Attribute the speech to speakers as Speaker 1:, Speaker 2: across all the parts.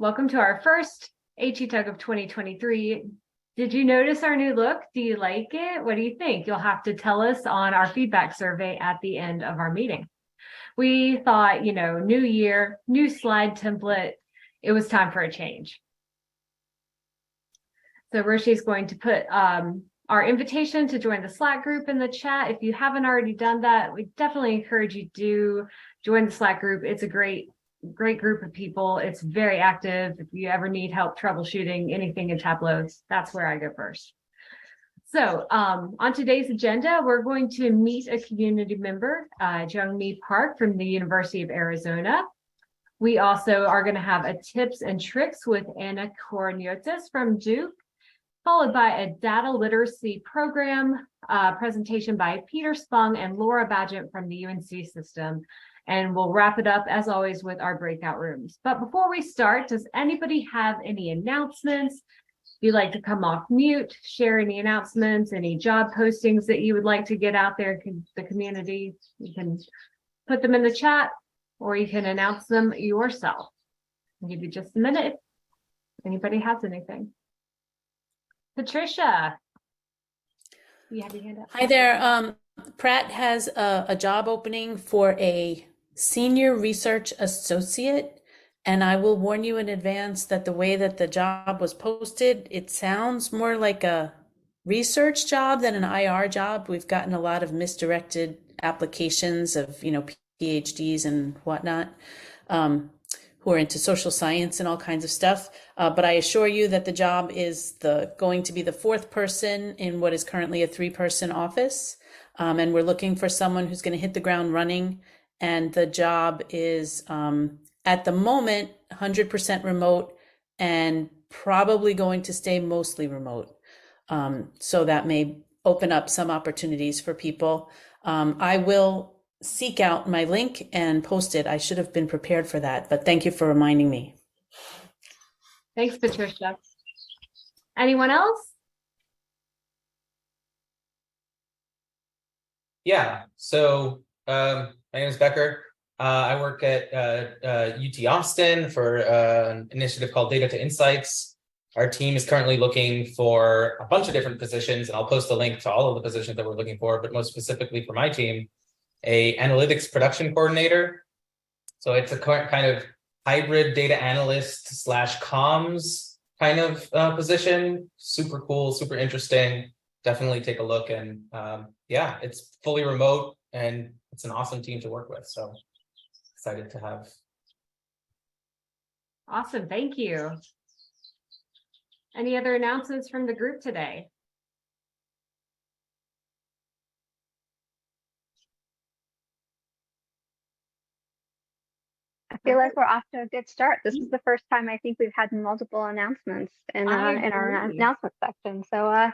Speaker 1: Welcome to our first HE-Tug of 2023. Did you notice our new look? Do you like it? What do you think? You'll have to tell us on our feedback survey at the end of our meeting. We thought, new year, new slide template. It was time for a change. So Roshi is going to put our invitation to join the Slack group in the chat. If you haven't already done that, we definitely encourage you to join the Slack group. It's a great group of people. It's very active. If you ever need help troubleshooting anything in Tableau, that's where I go first. So on today's agenda, we're going to meet a community member, Jung Mee Park from the University of Arizona. We also are going to have a tips and tricks with Anna Kourouniotis from Duke, followed by a data literacy program presentation by Peter Spung and Laura Bageant from the UNC System. And we'll wrap it up, as always, with our breakout rooms. But before we start, does anybody have any announcements? If you'd like to come off mute, share any announcements, any job postings that you would like to get out there to the community, you can put them in the chat or you can announce them yourself. I'll give you just a minute if anybody has anything. Patricia, you have your hand up.
Speaker 2: Hi there. Pratt has a job opening for a senior research associate, and I will warn you in advance that the way that the job was posted, it sounds more like a research job than an IR job. We've gotten a lot of misdirected applications of, PhDs and whatnot, who are into social science and all kinds of stuff. But I assure you that the job is going to be the fourth person in what is currently a 3-person office. And we're looking for someone who's going to hit the ground running. And the job is, at the moment, 100% remote and probably going to stay mostly remote. So that may open up some opportunities for people. I will seek out my link and post it. I should have been prepared for that, but thank you for reminding me.
Speaker 1: Thanks, Patricia. Anyone else?
Speaker 3: Yeah, so my name is Becker. I work at UT Austin for an initiative called Data to Insights. Our team is currently looking for a bunch of different positions, and I'll post a link to all of the positions that we're looking for, but most specifically for my team, a analytics production coordinator. So it's a kind of hybrid data analyst / comms kind of position. Super cool, super interesting. Definitely take a look. And yeah, it's fully remote and it's an awesome team to work with. So excited to have.
Speaker 1: Awesome, thank you. Any other announcements from the group today?
Speaker 4: I feel like we're off to a good start. This is the first time I think we've had multiple announcements in our announcement section. So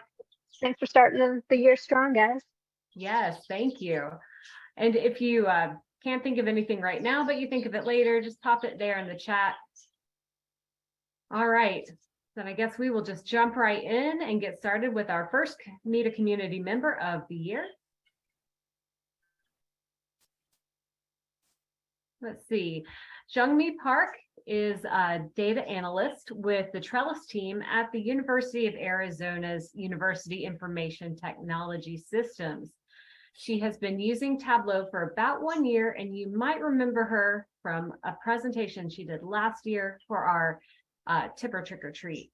Speaker 4: thanks for starting the year strong, guys.
Speaker 1: Yes, thank you. And if you can't think of anything right now, but you think of it later, just pop it there in the chat. All right, then I guess we will just jump right in and get started with our first Meet a Community Member of the year. Let's see. Jung Mee Park is a data analyst with the Trellis team at the University of Arizona's University Information Technology Systems. She has been using Tableau for about 1 year, and you might remember her from a presentation she did last year for our Tipper Trick or Treat.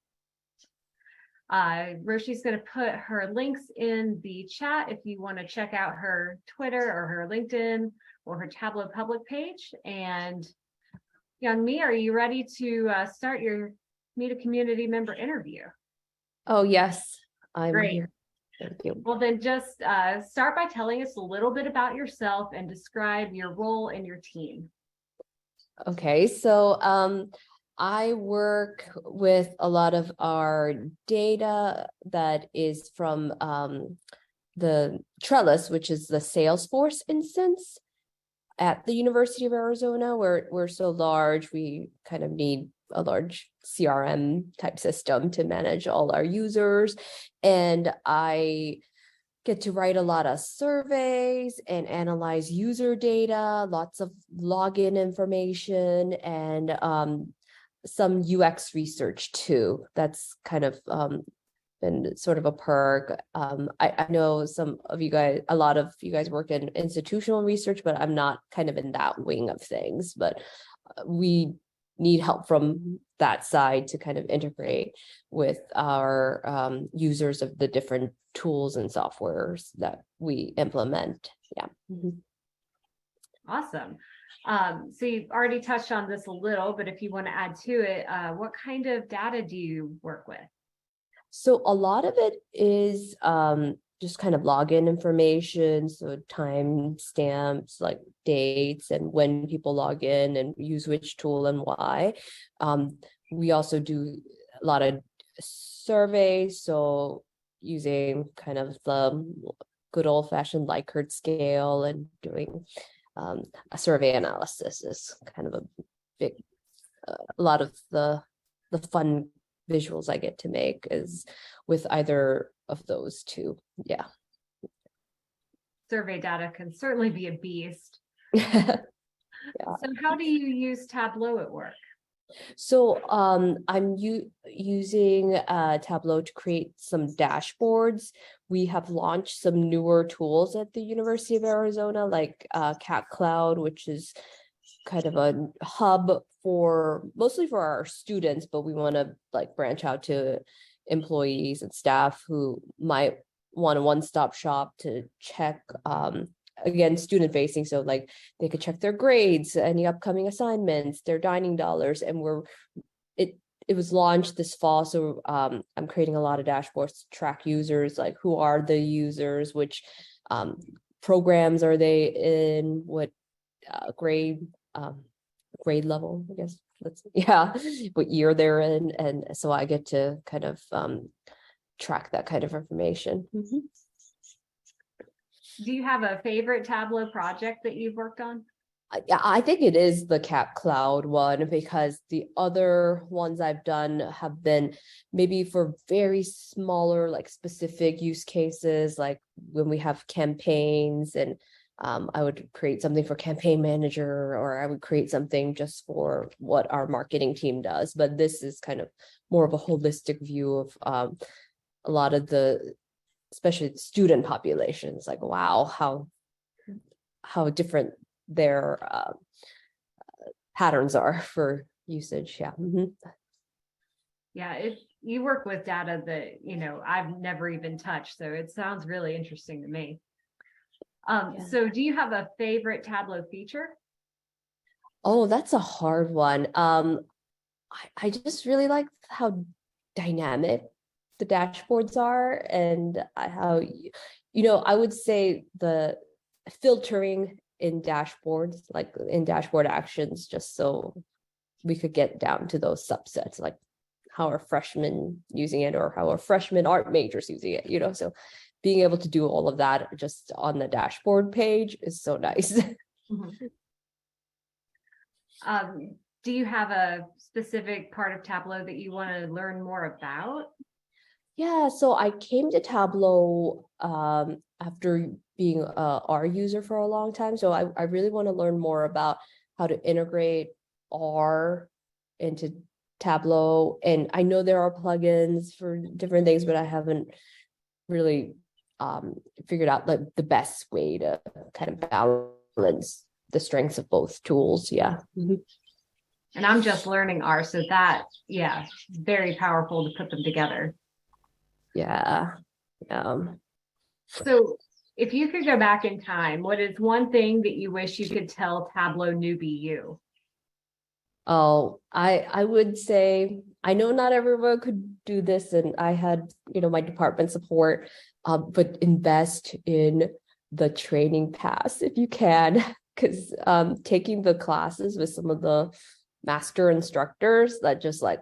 Speaker 1: Roshi's going to put her links in the chat if you want to check out her Twitter or her LinkedIn or her Tableau public page. And Jung Mee, are you ready to start your Meet a Community Member interview?
Speaker 5: Oh, yes, I'm
Speaker 1: Great.
Speaker 5: here. Thank you.
Speaker 1: Well, then just start by telling us a little bit about yourself and describe your role in your team.
Speaker 5: Okay, so I work with a lot of our data that is from the Trellis, which is the Salesforce instance at the University of Arizona. We're so large, we kind of need a large CRM type system to manage all our users. And I get to write a lot of surveys and analyze user data, lots of login information, and some UX research too. That's kind of been sort of a perk. I know some of you guys, a lot of you guys work in institutional research, but I'm not kind of in that wing of things. But we need help from that side to kind of integrate with our users of the different tools and softwares that we implement. Yeah. Mhm.
Speaker 1: Awesome. So you've already touched on this a little, but if you want to add to it, what kind of data do you work with?
Speaker 5: So a lot of it is just kind of login information, so time stamps, like dates and when people log in and use which tool and why. We also do a lot of surveys, so using kind of the good old-fashioned Likert scale and doing a survey analysis is kind of a big, a lot of the fun visuals I get to make is with either of those two. Yeah.
Speaker 1: Survey data can certainly be a beast.
Speaker 5: Yeah.
Speaker 1: So how do you use Tableau at work?
Speaker 5: So I'm using Tableau to create some dashboards. We have launched some newer tools at the University of Arizona, like Cat Cloud, which is kind of a hub for mostly for our students, but we want to like branch out to employees and staff who might want a one-stop shop to check again, student facing, so like they could check their grades, any upcoming assignments, their dining dollars, and it was launched this fall, so I'm creating a lot of dashboards to track users, like who are the users, which programs are they in, what grade level, I guess. What year they're in, and so I get to kind of track that kind of information. Mm-hmm.
Speaker 1: Do you have a favorite Tableau project that you've worked on?
Speaker 5: I think it is the Cat Cloud one, because the other ones I've done have been maybe for very smaller, like specific use cases, like when we have campaigns, and I would create something for campaign manager, or I would create something just for what our marketing team does. But this is kind of more of a holistic view of a lot of the, especially the student populations, like, wow, how different their patterns are for usage. Yeah. Mm-hmm.
Speaker 1: Yeah, you work with data that, I've never even touched, so it sounds really interesting to me. So do you have a favorite Tableau feature?
Speaker 5: Oh, that's a hard one. I just really like how dynamic the dashboards are, and how, I would say the filtering in dashboards, like in dashboard actions, just so we could get down to those subsets, like how are freshmen using it, or how are freshman art majors using it, so being able to do all of that just on the dashboard page is so nice.
Speaker 1: Mm-hmm. Do you have a specific part of Tableau that you want to learn more about?
Speaker 5: Yeah, so I came to Tableau after being a R user for a long time. So I really want to learn more about how to integrate R into Tableau. And I know there are plugins for different things, but I haven't really figured out like the best way to kind of balance the strengths of both tools. Yeah. Mm-hmm.
Speaker 1: And I'm just learning R, so that, very powerful to put them together.
Speaker 5: Yeah.
Speaker 1: So if you could go back in time, what is one thing that you wish you could tell Tableau newbie you?
Speaker 5: Oh, I would say, I know not everyone could do this, and I had, my department support, but invest in the training pass if you can, because taking the classes with some of the master instructors, that just like,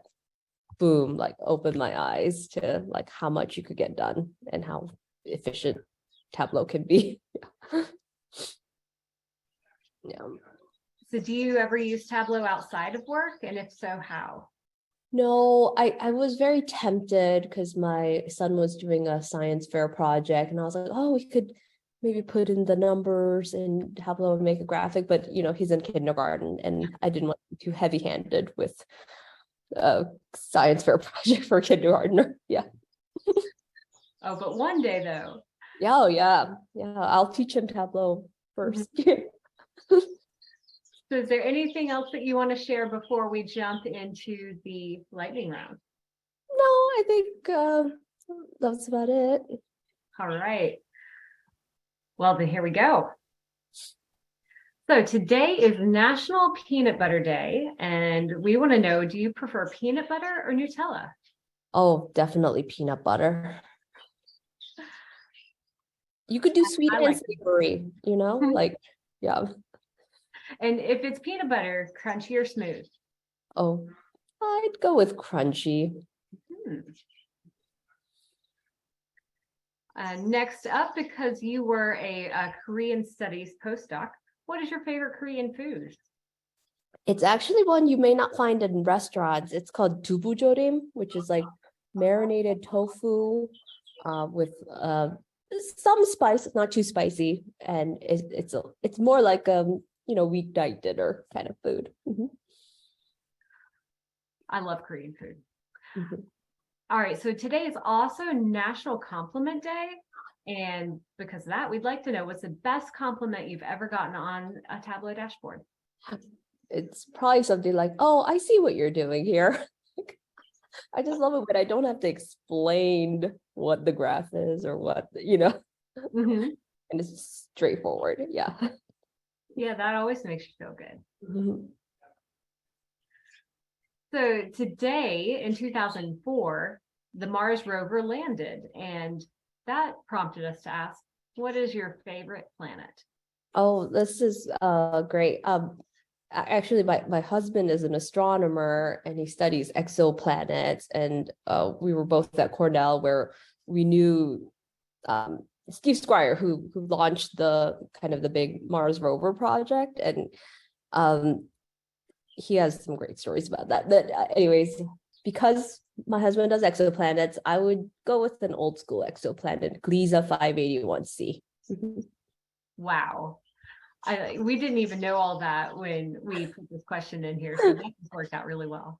Speaker 5: boom, like opened my eyes to like how much you could get done and how efficient Tableau can be. Yeah.
Speaker 1: So do you ever use Tableau outside of work? And if so, how?
Speaker 5: No, I was very tempted because my son was doing a science fair project, and I was like, oh, we could maybe put in the numbers in Tableau and make a graphic, but he's in kindergarten, and I didn't want to be too heavy-handed with science fair project for kindergartner. Yeah.
Speaker 1: Oh, but one day though.
Speaker 5: Yeah, oh, yeah. I'll teach him Tableau first.
Speaker 1: So is there anything else that you want to share before we jump into the lightning round?
Speaker 5: No, I think that's about it.
Speaker 1: All right. Well, then here we go. So today is National Peanut Butter Day, and we want to know, do you prefer peanut butter or Nutella?
Speaker 5: Oh, definitely peanut butter. You could do sweet
Speaker 1: I
Speaker 5: and
Speaker 1: like
Speaker 5: savory, like, yeah.
Speaker 1: And if it's peanut butter, crunchy or smooth?
Speaker 5: Oh, I'd go with crunchy.
Speaker 1: Next up, because you were a Korean studies postdoc, what is your favorite Korean food?
Speaker 5: It's actually one you may not find in restaurants. It's called dubujorim, which is like marinated tofu with some spice. It's not too spicy, and it's more like weeknight dinner kind of food.
Speaker 1: I love Korean food.
Speaker 5: Mhm.
Speaker 1: All right, so today is also National Compliment Day. And because of that, we'd like to know, what's the best compliment you've ever gotten on a Tableau dashboard?
Speaker 5: It's probably something like, "Oh, I see what you're doing here." I just love it when I don't have to explain what the graph is or what,
Speaker 1: Mm-hmm.
Speaker 5: and it's straightforward. Yeah.
Speaker 1: Yeah, that always makes you feel good.
Speaker 5: Mhm.
Speaker 1: So today in 2004, the Mars rover landed, and that prompted us to ask, what is your favorite planet?
Speaker 5: Oh, this is great. Actually, my husband is an astronomer and he studies exoplanets, and we were both at Cornell where we knew Steve Squire, who launched the big Mars rover project, and he has some great stories about that. But anyways, because my husband does exoplanets, I would go with an old school exoplanet, Gliese 581c.
Speaker 1: Wow. We didn't even know all that when we put this question in here, so that just worked out really well.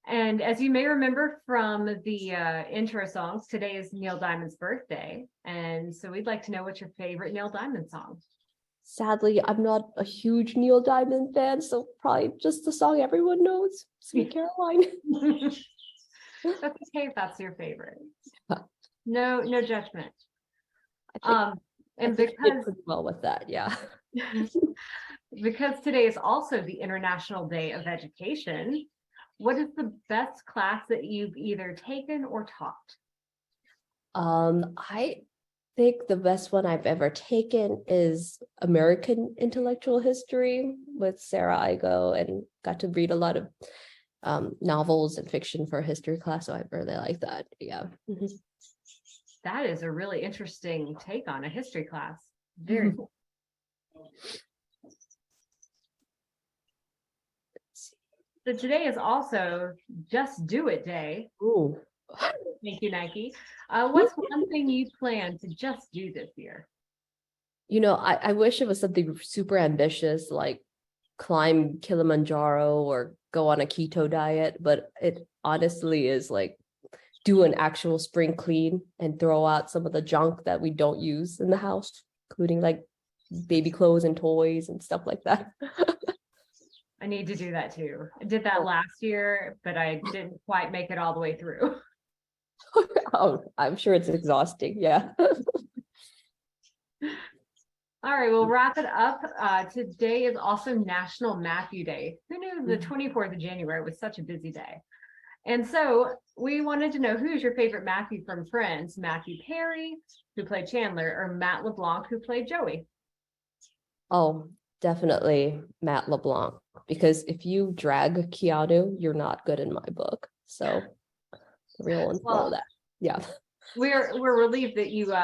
Speaker 1: And as you may remember from the intro songs, today is Neil Diamond's birthday, and so we'd like to know, what's your favorite Neil Diamond song?
Speaker 5: Sadly, I'm not a huge Neil Diamond fan, so probably just the song everyone knows, Sweet Caroline.
Speaker 1: That's okay if that's your favorite. No judgment.
Speaker 5: I
Speaker 1: And
Speaker 5: think I did
Speaker 1: because
Speaker 5: pretty well with that, yeah.
Speaker 1: because today is also the International Day of Education, what is the best class that you've either taken or taught?
Speaker 5: I think the best one I've ever taken is American Intellectual History with Sarah Igo, and got to read a lot of novels and fiction for a history class, so I really like that. Yeah.
Speaker 1: That is a really interesting take on a history class. Very cool. So today is also Just Do It Day.
Speaker 5: Ooh.
Speaker 1: Thank you, Nike. What's one thing you plan to just do this year?
Speaker 5: I wish it was something super ambitious, like climb Kilimanjaro or go on a keto diet, but it honestly is like do an actual spring clean and throw out some of the junk that we don't use in the house, including like baby clothes and toys and stuff like that.
Speaker 1: I need to do that too. I did that last year, but I didn't quite make it all the way through.
Speaker 5: Oh, I'm sure it's exhausting. Yeah.
Speaker 1: All right, we'll wrap it up. Today is also National Matthew Day. Who knew the 24th of January was such a busy day? And so we wanted to know, who's your favorite Matthew from Friends? Matthew Perry, who played Chandler, or Matt LeBlanc, who played Joey?
Speaker 5: Oh, definitely Matt LeBlanc, because if you drag Keanu, you're not good in my book. So the real ones know that. Yeah.
Speaker 1: We're relieved that you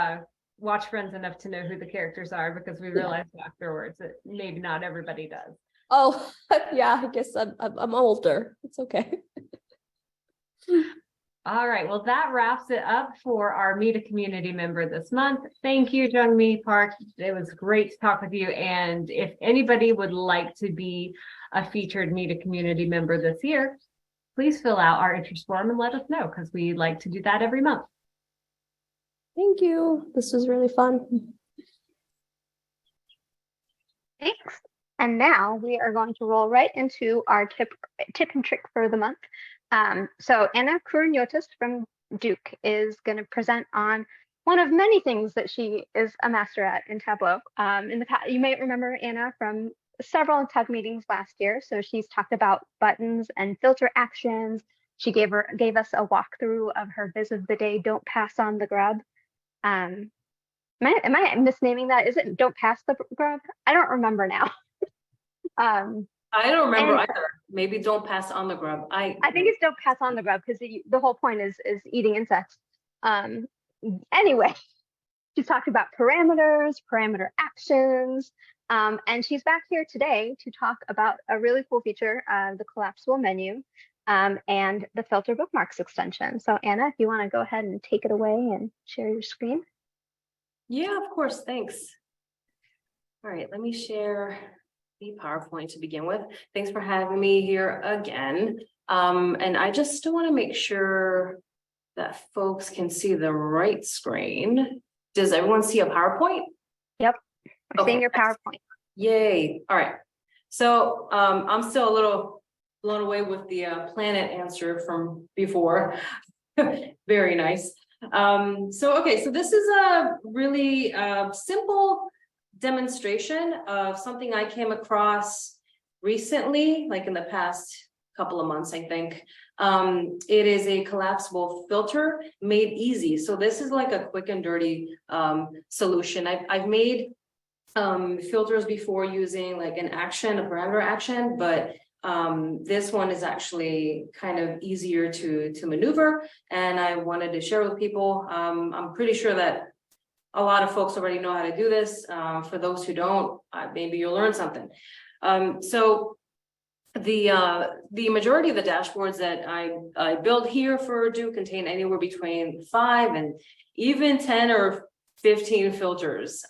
Speaker 1: watch Friends enough to know who the characters are, because we realized afterwards that maybe not everybody does.
Speaker 5: Oh, yeah, I guess I'm older. It's okay.
Speaker 1: All right, well, that wraps it up for our Meet a Community Member this month. Thank you, Jung Mee Park. It was great to talk with you. And if anybody would like to be a featured Meet a Community member this year, please fill out our interest form and let us know, because we like to do that every month.
Speaker 5: Thank you. This was really fun.
Speaker 4: Thanks. And now we are going to roll right into our tip and trick for the month. So Anna Kourouniotis from Duke is going to present on one of many things that she is a master at in Tableau. In the past, you may remember Anna from several TAG meetings last year. So she's talked about buttons and filter actions. She gave us a walkthrough of her viz of the day, Don't Pass on the Grub. Am I misnaming that? Is it Don't Pass the Grub? I don't remember now.
Speaker 6: I don't remember either. Maybe Don't Pass on the Grub. I
Speaker 4: think it's Don't Pass on the Grub, because the whole point is eating insects. Anyway, she's talked about parameters, parameter actions, and she's back here today to talk about a really cool feature, the collapsible menu, and the filter bookmarks extension. So Anna, if you want to go ahead and take it away and share your screen.
Speaker 6: Yeah, of course. Thanks. All right, let me share the PowerPoint to begin with. Thanks for having me here again. And I just still want to make sure that folks can see the right screen. Does everyone see a PowerPoint?
Speaker 4: Yep, we're
Speaker 6: Okay.
Speaker 4: seeing your PowerPoint.
Speaker 6: Yay. All right. So I'm still a little blown away with the planet answer from before. Very nice. So this is a really simple demonstration of something I came across recently, like in the past couple of months, I think. It is a collapsible filter made easy. So this is like a quick and dirty solution. I've made filters before using like an action, a parameter action, but this one is actually kind of easier to maneuver, and I wanted to share with people. I'm pretty sure that a lot of folks already know how to do this. For those who don't, maybe you'll learn something. So the majority of the dashboards that I build here for Duke contain anywhere between 5 and even 10 or 15 filters.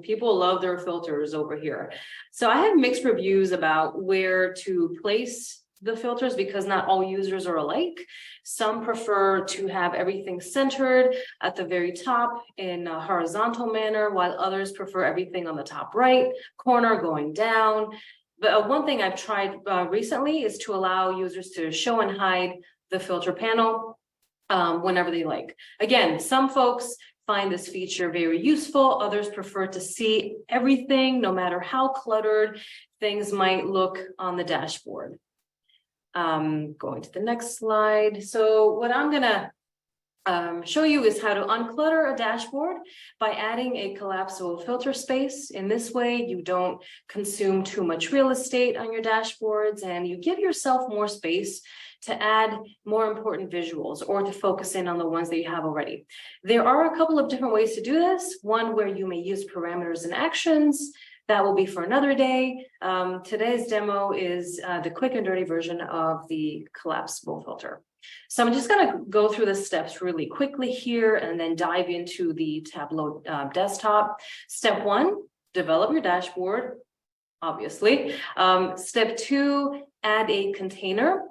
Speaker 6: People love their filters over here. So I have mixed reviews about where to place the filters, because not all users are alike. Some prefer to have everything centered at the very top in a horizontal manner, while others prefer everything on the top right corner going down. But one thing I've tried recently is to allow users to show and hide the filter panel whenever they like. Again, some folks find this feature very useful. Others prefer to see everything, no matter how cluttered things might look on the dashboard. Going to the next slide. So what I'm gonna show you is how to unclutter a dashboard by adding a collapsible filter space. In this way, you don't consume too much real estate on your dashboards, and you give yourself more space to add more important visuals or to focus in on the ones that you have already. There are a couple of different ways to do this. One where you may use parameters and actions. That will be for another day. Today's demo is the quick and dirty version of the collapsible filter. So I'm just going to go through the steps really quickly here and then dive into the Tableau desktop. Step 1, develop your dashboard, obviously. Step 2, add a container,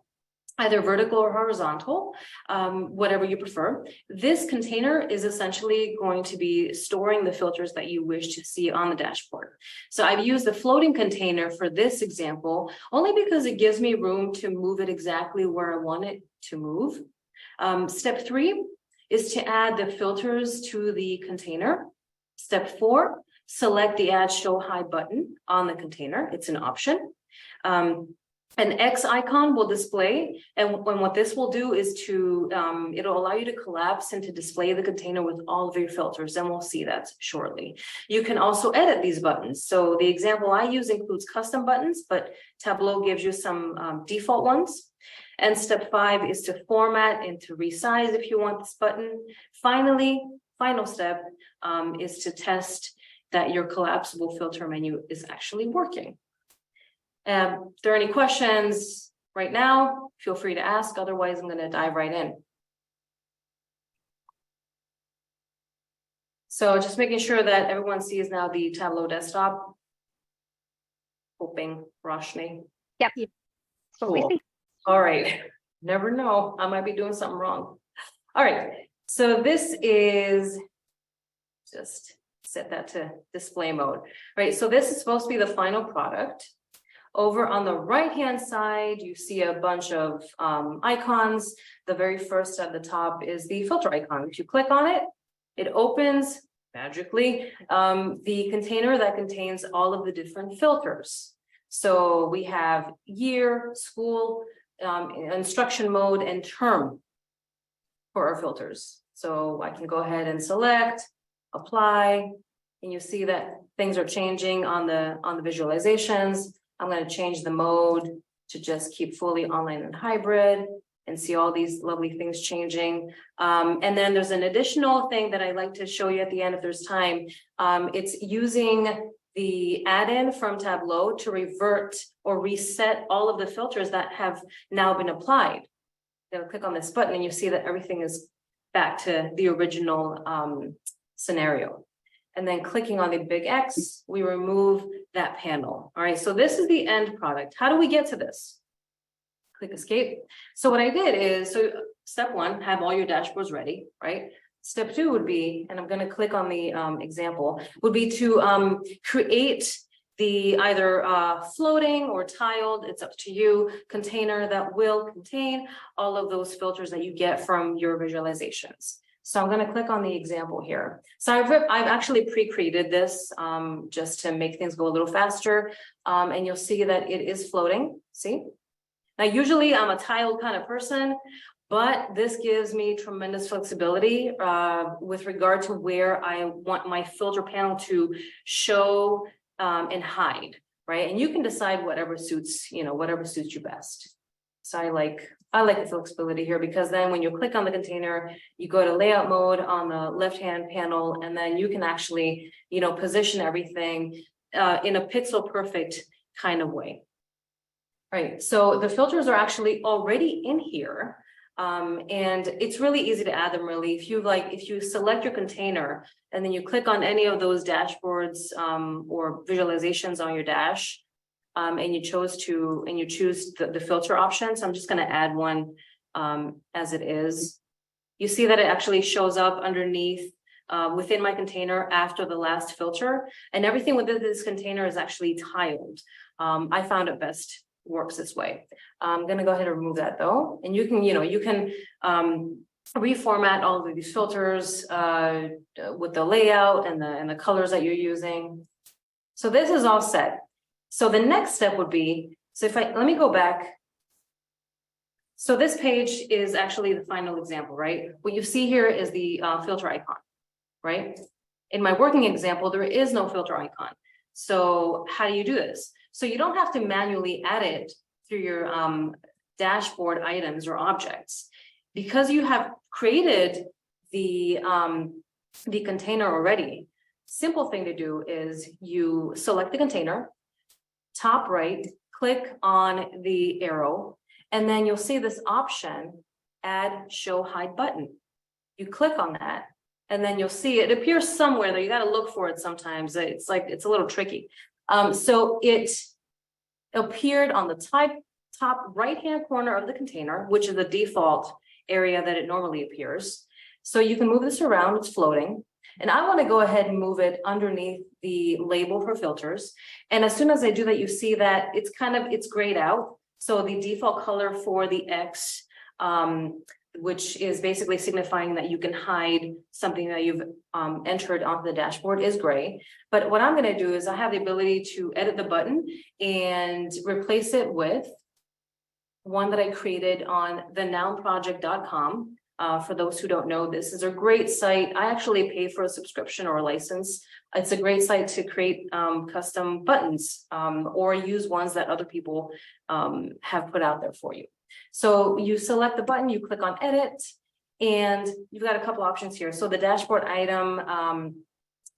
Speaker 6: either vertical or horizontal, whatever you prefer. This container is essentially going to be storing the filters that you wish to see on the dashboard. So I've used the floating container for this example, only because it gives me room to move it exactly where I want it to move. Step 3 is to add the filters to the container. Step 4, select the Add Show Hide button on the container. It's an option. An X icon will display, and what this will do is to, it'll allow you to collapse and to display the container with all of your filters, and we'll see that shortly. You can also edit these buttons. So the example I use includes custom buttons, but Tableau gives you some default ones. And step 5 is to format and to resize if you want this button. Finally, final step is to test that your collapsible filter menu is actually working. If there are any questions right now, feel free to ask. Otherwise, I'm going to dive right in. So just making sure that everyone sees now the Tableau desktop. Hoping, Roshni.
Speaker 4: Yep. So we
Speaker 6: Cool.
Speaker 4: see.
Speaker 6: All right, never know, I might be doing something wrong. All right, so this is, just set that to display mode, right? So this is supposed to be the final product. Over on the right-hand side, you see a bunch of icons. The very first at the top is the filter icon. If you click on it, it opens magically the container that contains all of the different filters. So we have year, school, instruction mode, and term for our filters. So I can go ahead and select, apply, and you see that things are changing on the visualizations. I'm going to change the mode to just keep fully online and hybrid and see all these lovely things changing. And then there's an additional thing that I'd like to show you at the end if there's time. It's using the add-in from Tableau to revert or reset all of the filters that have now been applied. You'll click on this button and you see that everything is back to the original scenario. And then clicking on the big X, we remove that panel. All right, so this is the end product. How do we get to this? Click escape. So what I did is, so step one, have all your dashboards ready, right? Step two would be, and I'm going to click on the example, would be to create the either floating or tiled, it's up to you, container that will contain all of those filters that you get from your visualizations. So I'm going to click on the example here. So I've actually pre-created this just to make things go a little faster. And you'll see that it is floating. See? Now, usually I'm a tiled kind of person, but this gives me tremendous flexibility with regard to where I want my filter panel to show and hide, right? And you can decide whatever suits, whatever suits you best. So I like the flexibility here because then when you click on the container, you go to layout mode on the left-hand panel, and then you can actually, position everything in a pixel perfect kind of way. Right, so the filters are actually already in here. And it's really easy to add them really. If you select your container and then you click on any of those dashboards or visualizations on your dash, and you choose the filter option. So I'm just going to add one as it is. You see that it actually shows up underneath within my container after the last filter, and everything within this container is actually tiled. I found it best works this way. I'm going to go ahead and remove that though, and you can reformat all of these filters with the layout and the colors that you're using. So this is all set. So the next step would be, let me go back. So this page is actually the final example, right? What you see here is the filter icon, right? In my working example, there is no filter icon. So how do you do this? So you don't have to manually add it through your dashboard items or objects. Because you have created the container already, simple thing to do is you select the container, top right, click on the arrow, and then you'll see this option, add show hide button. You click on that, and then you'll see it appears somewhere there. You got to look for it sometimes. It's a little tricky. So it appeared on the top right-hand corner of the container, which is the default area that it normally appears. So you can move this around, it's floating. And I want to go ahead and move it underneath the label for filters. And as soon as I do that, you see that it's grayed out. So the default color for the X, which is basically signifying that you can hide something that you've entered onto the dashboard, is gray. But what I'm going to do is I have the ability to edit the button and replace it with one that I created on thenounproject.com. For those who don't know, this is a great site. I actually pay for a subscription or a license. It's a great site to create custom buttons or use ones that other people have put out there for you. So you select the button, you click on edit, and you've got a couple options here. So the dashboard item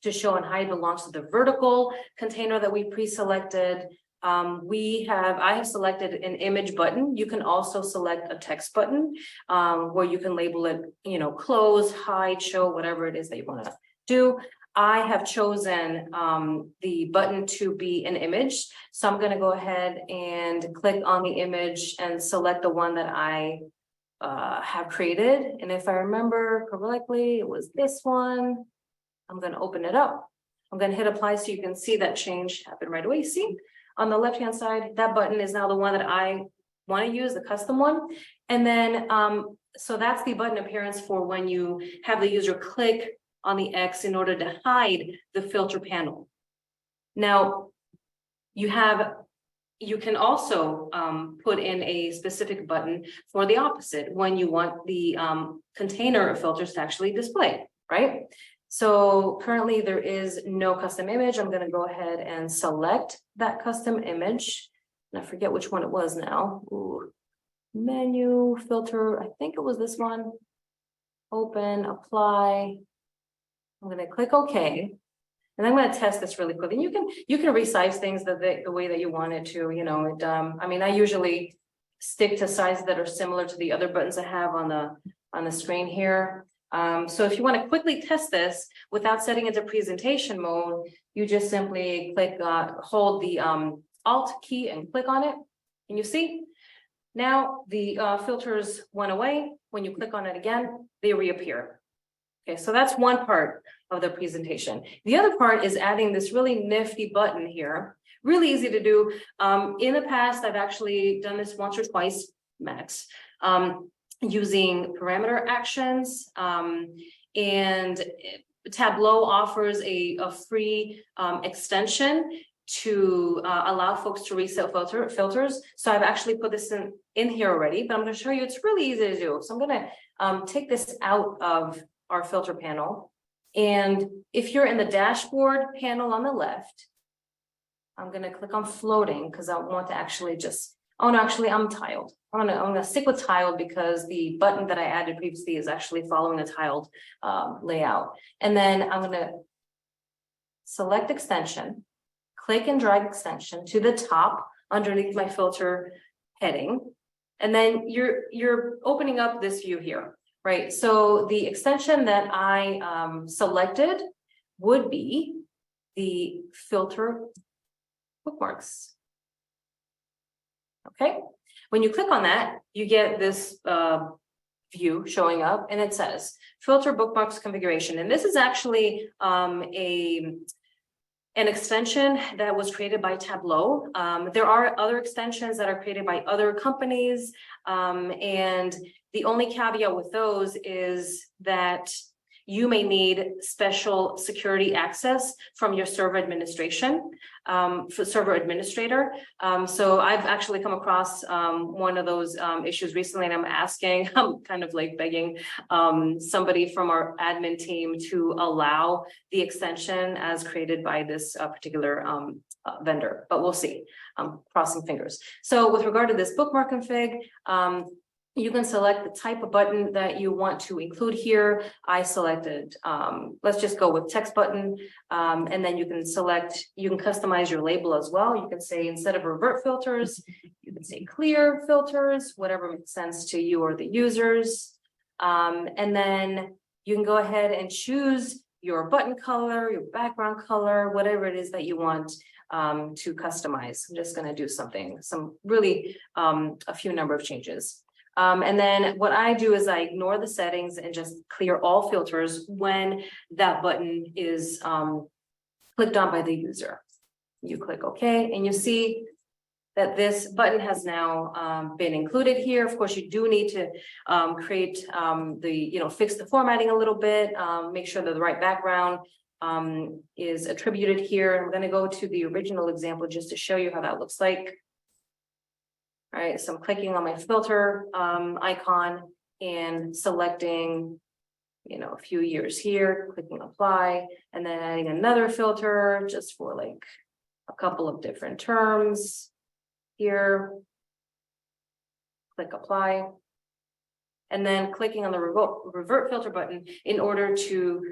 Speaker 6: to show and hide belongs to the vertical container that we pre-selected. I have selected an image button. You can also select a text button where you can label it, close, hide, show, whatever it is that you want to do. I have chosen the button to be an image. So I'm going to go ahead and click on the image and select the one that I have created. And if I remember correctly, it was this one. I'm going to open it up. I'm going to hit apply so you can see that change happen right away. See on the left hand side, that button is now the one that I want to use, the custom one. And then so that's the button appearance for when you have the user click on the X in order to hide the filter panel. Now you can also put in a specific button for the opposite when you want the container of filters to actually display, right? So currently there is no custom image. I'm going to go ahead and select that custom image. And I forget which one it was now. Ooh. Menu, filter, I think it was this one. Open, apply. I'm going to click OK. And I'm going to test this really quickly. And you can resize things the way that you want it to. You know, it, I mean, I usually stick to sizes that are similar to the other buttons I have on the screen here. So if you want to quickly test this without setting into presentation mode, you just simply click, hold the Alt key and click on it. And you see now the filters went away. When you click on it again, they reappear. Okay, so that's one part of the presentation. The other part is adding this really nifty button here. Really easy to do. In the past, I've actually done this once or twice max, using parameter actions. And Tableau offers a free extension to allow folks to reset filters. So I've actually put this in here already, but I'm going to show you it's really easy to do. So I'm going to take this out of our filter panel. And if you're in the dashboard panel on the left, I'm going to click on floating because I want to actually just, oh no, actually I'm tiled. I'm gonna stick with tiled because the button that I added previously is actually following a tiled layout. And then I'm going to select extension, click and drag extension to the top underneath my filter heading. And then you're opening up this view here. Right, so the extension that I selected would be the filter bookmarks. Okay, when you click on that, you get this view showing up, and it says filter bookmarks configuration. And this is actually an extension that was created by Tableau. There are other extensions that are created by other companies, and the only caveat with those is that you may need special security access from your server administration, for server administrator. So I've actually come across one of those issues recently, and I'm kind of like begging somebody from our admin team to allow the extension as created by this particular vendor, but we'll see. I'm crossing fingers. So with regard to this bookmark config, you can select the type of button that you want to include here. I selected, let's just go with text button. And then you can customize your label as well. You can say, instead of revert filters, you can say clear filters, whatever makes sense to you or the users. And then you can go ahead and choose your button color, your background color, whatever it is that you want to customize. I'm just gonna do some really, a few number of changes. And then what I do is I ignore the settings and just clear all filters when that button is clicked on by the user. You click OK, and you see that this button has now been included here. Of course, you do need to create fix the formatting a little bit, make sure that the right background is attributed here. I'm going to go to the original example just to show you how that looks like. All right, so I'm clicking on my filter icon and selecting, a few years here, clicking apply, and then adding another filter just for like a couple of different terms here. Click apply, and then clicking on the revert filter button in order to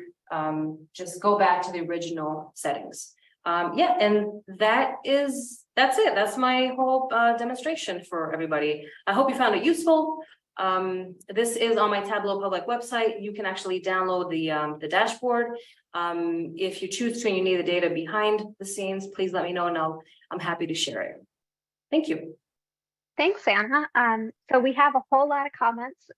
Speaker 6: just go back to the original settings. Yeah, and that's it. That's my whole demonstration for everybody. I hope you found it useful. This is on my Tableau public website. You can actually download the dashboard. If you choose to and you need the data behind the scenes, please let me know and I'm happy to share it. Thank you.
Speaker 4: Thanks, Anna. So we have a whole lot of comments.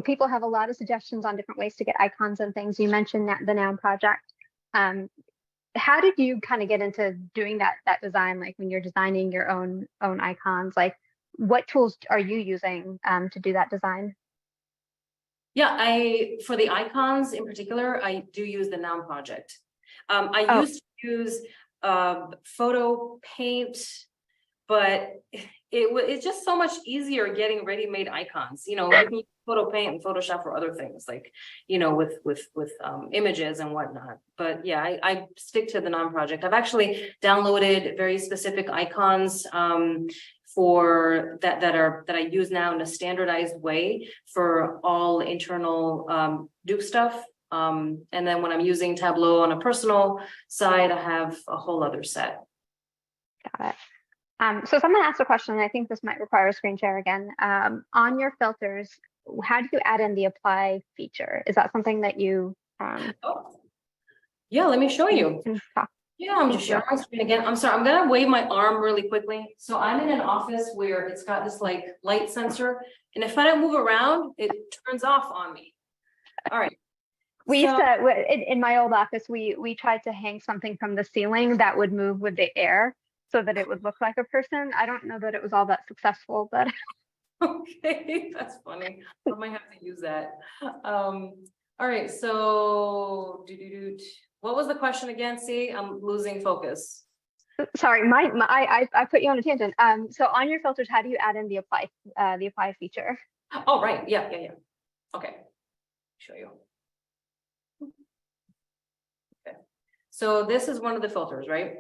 Speaker 4: People have a lot of suggestions on different ways to get icons and things. You mentioned the Noun project. How did you kind of get into doing that design? Like when you're designing your own icons, like what tools are you using to do that design?
Speaker 6: Yeah, for the icons in particular, I do use the Noun project. I used to use Photo Paint, but it's just so much easier getting ready-made icons. You know, you can use Photo Paint and Photoshop for other things, like, you know, with images and whatnot. But yeah, I stick to the Noun project. I've actually downloaded very specific icons for that I use now in a standardized way for all internal Duke stuff. And then when I'm using Tableau on a personal side, I have a whole other set.
Speaker 4: Got it. So someone asked a question, and I think this might require a screen share again. On your filters, how do you add in the apply feature? Is that something that you?
Speaker 6: Yeah, let me show you.
Speaker 4: Talk?
Speaker 6: Yeah, I'm just sharing my screen again. I'm sorry, I'm gonna wave my arm really quickly. So I'm in an office where it's got this like light sensor, and if I don't move around, it turns off on me. All right.
Speaker 4: We used to, in my old office, we tried to hang something from the ceiling that would move with the air so that it would look like a person. I don't know that it was all that successful, but.
Speaker 6: Okay, that's funny. I might have to use that. All right, so what was the question again? See, I'm losing focus.
Speaker 4: Sorry, I put you on a tangent. So on your filters, how do you add in the apply feature?
Speaker 6: Oh, right, yeah. Okay, show you. Okay, so this is one of the filters, right?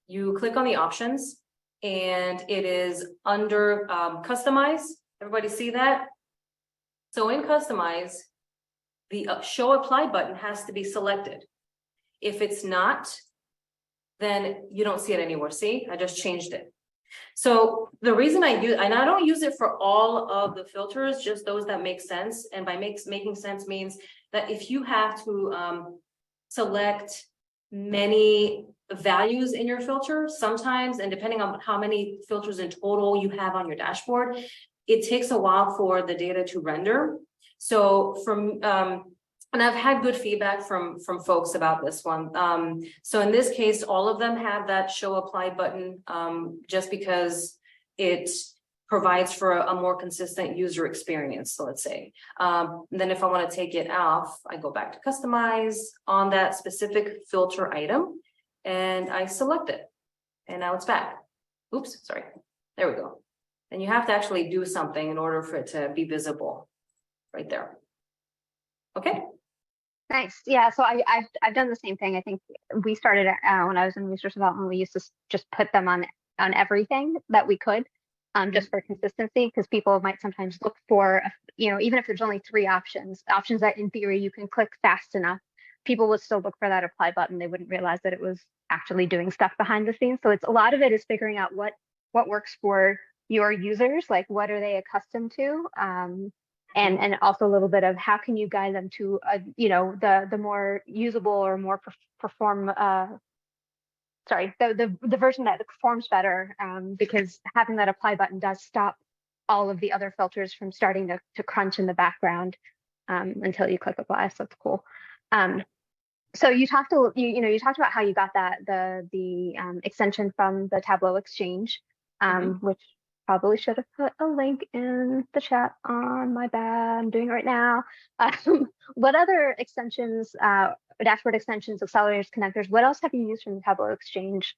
Speaker 6: You click on the options, and it is under customize. Everybody see that? So in customize, the show apply button has to be selected. If it's not, then you don't see it anywhere. See, I just changed it. So the reason I use, and I don't use it for all of the filters, just those that make sense. And by making sense means that if you have to select many values in your filter, sometimes, and depending on how many filters in total you have on your dashboard, it takes a while for the data to render. So and I've had good feedback from folks about this one. So in this case, all of them have that show apply button, just because it provides for a more consistent user experience. So let's say, then if I want to take it off, I go back to customize on that specific filter item, and I select it, and now it's back. Oops, sorry. There we go. And you have to actually do something in order for it to be visible right there. Okay.
Speaker 4: Nice. Yeah. So I've done the same thing. I think we started when I was in research development. We used to just put them on everything that we could, just for consistency, because people might sometimes look for, even if there's only 3 options that in theory you can click fast enough, people would still look for that apply button. They wouldn't realize that it was actually doing stuff behind the scenes. So it's a lot of it is figuring out what works for your users, like what are they accustomed to, and also a little bit of how can you guide them to the more usable or more the version that performs better, because having that apply button does stop all of the other filters from starting to crunch in the background until you click apply. So that's cool. So you talked about how you got the extension from the Tableau Exchange, which probably should have put a link in the chat. On my bad, I'm doing it right now. What other extensions, dashboard extensions, accelerators, connectors, what else have you used from the Tableau Exchange?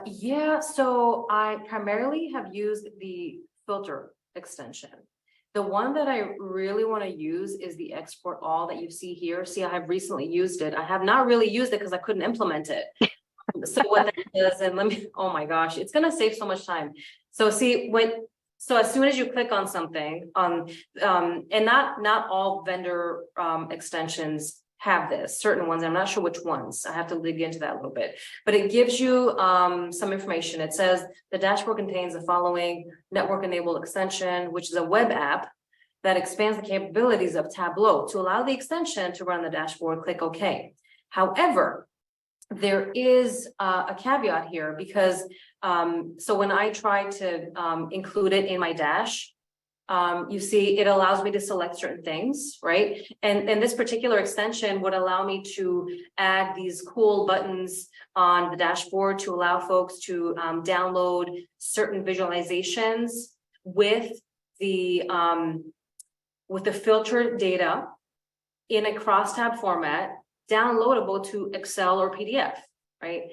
Speaker 6: Yeah, so I primarily have used the filter extension. The one that I really want to use is the export all that you see here. See, I have recently used it. I have not really used it because I couldn't implement it. So what that does, and oh my gosh, it's going to save so much time. So see, so as soon as you click on something and not all vendor extensions have this, certain ones. I'm not sure which ones. I have to dig into that a little bit, but it gives you some information. It says the dashboard contains the following network enabled extension, which is a web app that expands the capabilities of Tableau. To allow the extension to run the dashboard, click OK. However, there is a caveat here because so when I try to include it in my dash, you see it allows me to select certain things, right? And this particular extension would allow me to add these cool buttons on the dashboard to allow folks to download certain visualizations with the filtered data in a crosstab format, downloadable to Excel or PDF, right?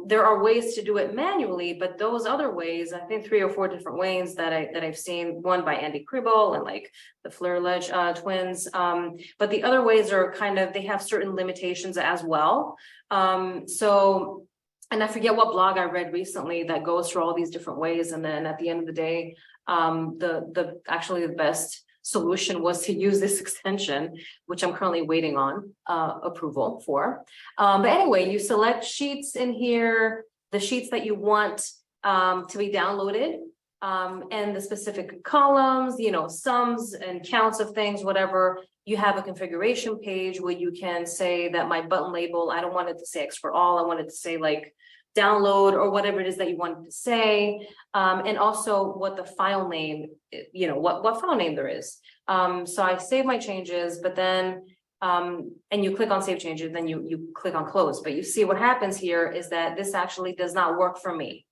Speaker 6: There are ways to do it manually, but those other ways, I think 3 or 4 different ways that I've seen, one by Andy Kribel and like the Fleur-Ledge twins. But the other ways are kind of, they have certain limitations as well. So, and I forget what blog I read recently that goes through all these different ways. And then at the end of the day, actually the best solution was to use this extension, which I'm currently waiting on approval for. But anyway, you select sheets in here, the sheets that you want to be downloaded, and the specific columns, you know, sums and counts of things, whatever. You have a configuration page where you can say that my button label, I don't want it to say X for all, I want it to say like download or whatever it is that you want to say, and also what the file name, you know, what file name there is. So I save my changes, but then, and you click on save changes, then you click on close. But you see what happens here is that this actually does not work for me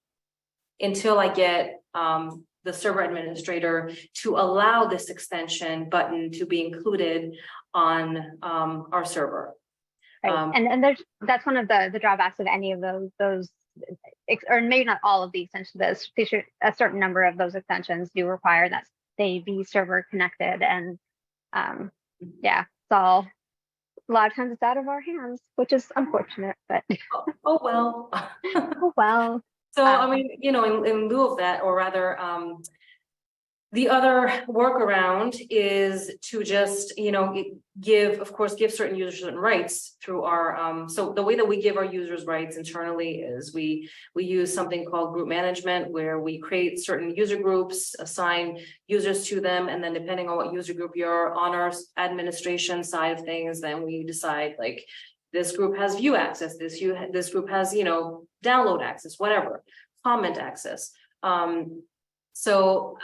Speaker 6: until I get the server administrator to allow this extension button to be included on our server.
Speaker 4: Right. And that's one of the drawbacks of any of those, or maybe not all of the extensions, but a certain number of those extensions do require that they be server connected. And yeah, it's all, a lot of times it's out of our hands, which is unfortunate, but
Speaker 6: Oh well.
Speaker 4: oh well.
Speaker 6: So I mean, you know, in lieu of that, or rather, the other workaround is to just, you know, give certain users certain rights through our, so the way that we give our users rights internally is we use something called group management, where we create certain user groups, assign users to them, and then depending on what user group you're on our administration side of things, then we decide like this group has view access, this group has, you know, download access, whatever, comment access. So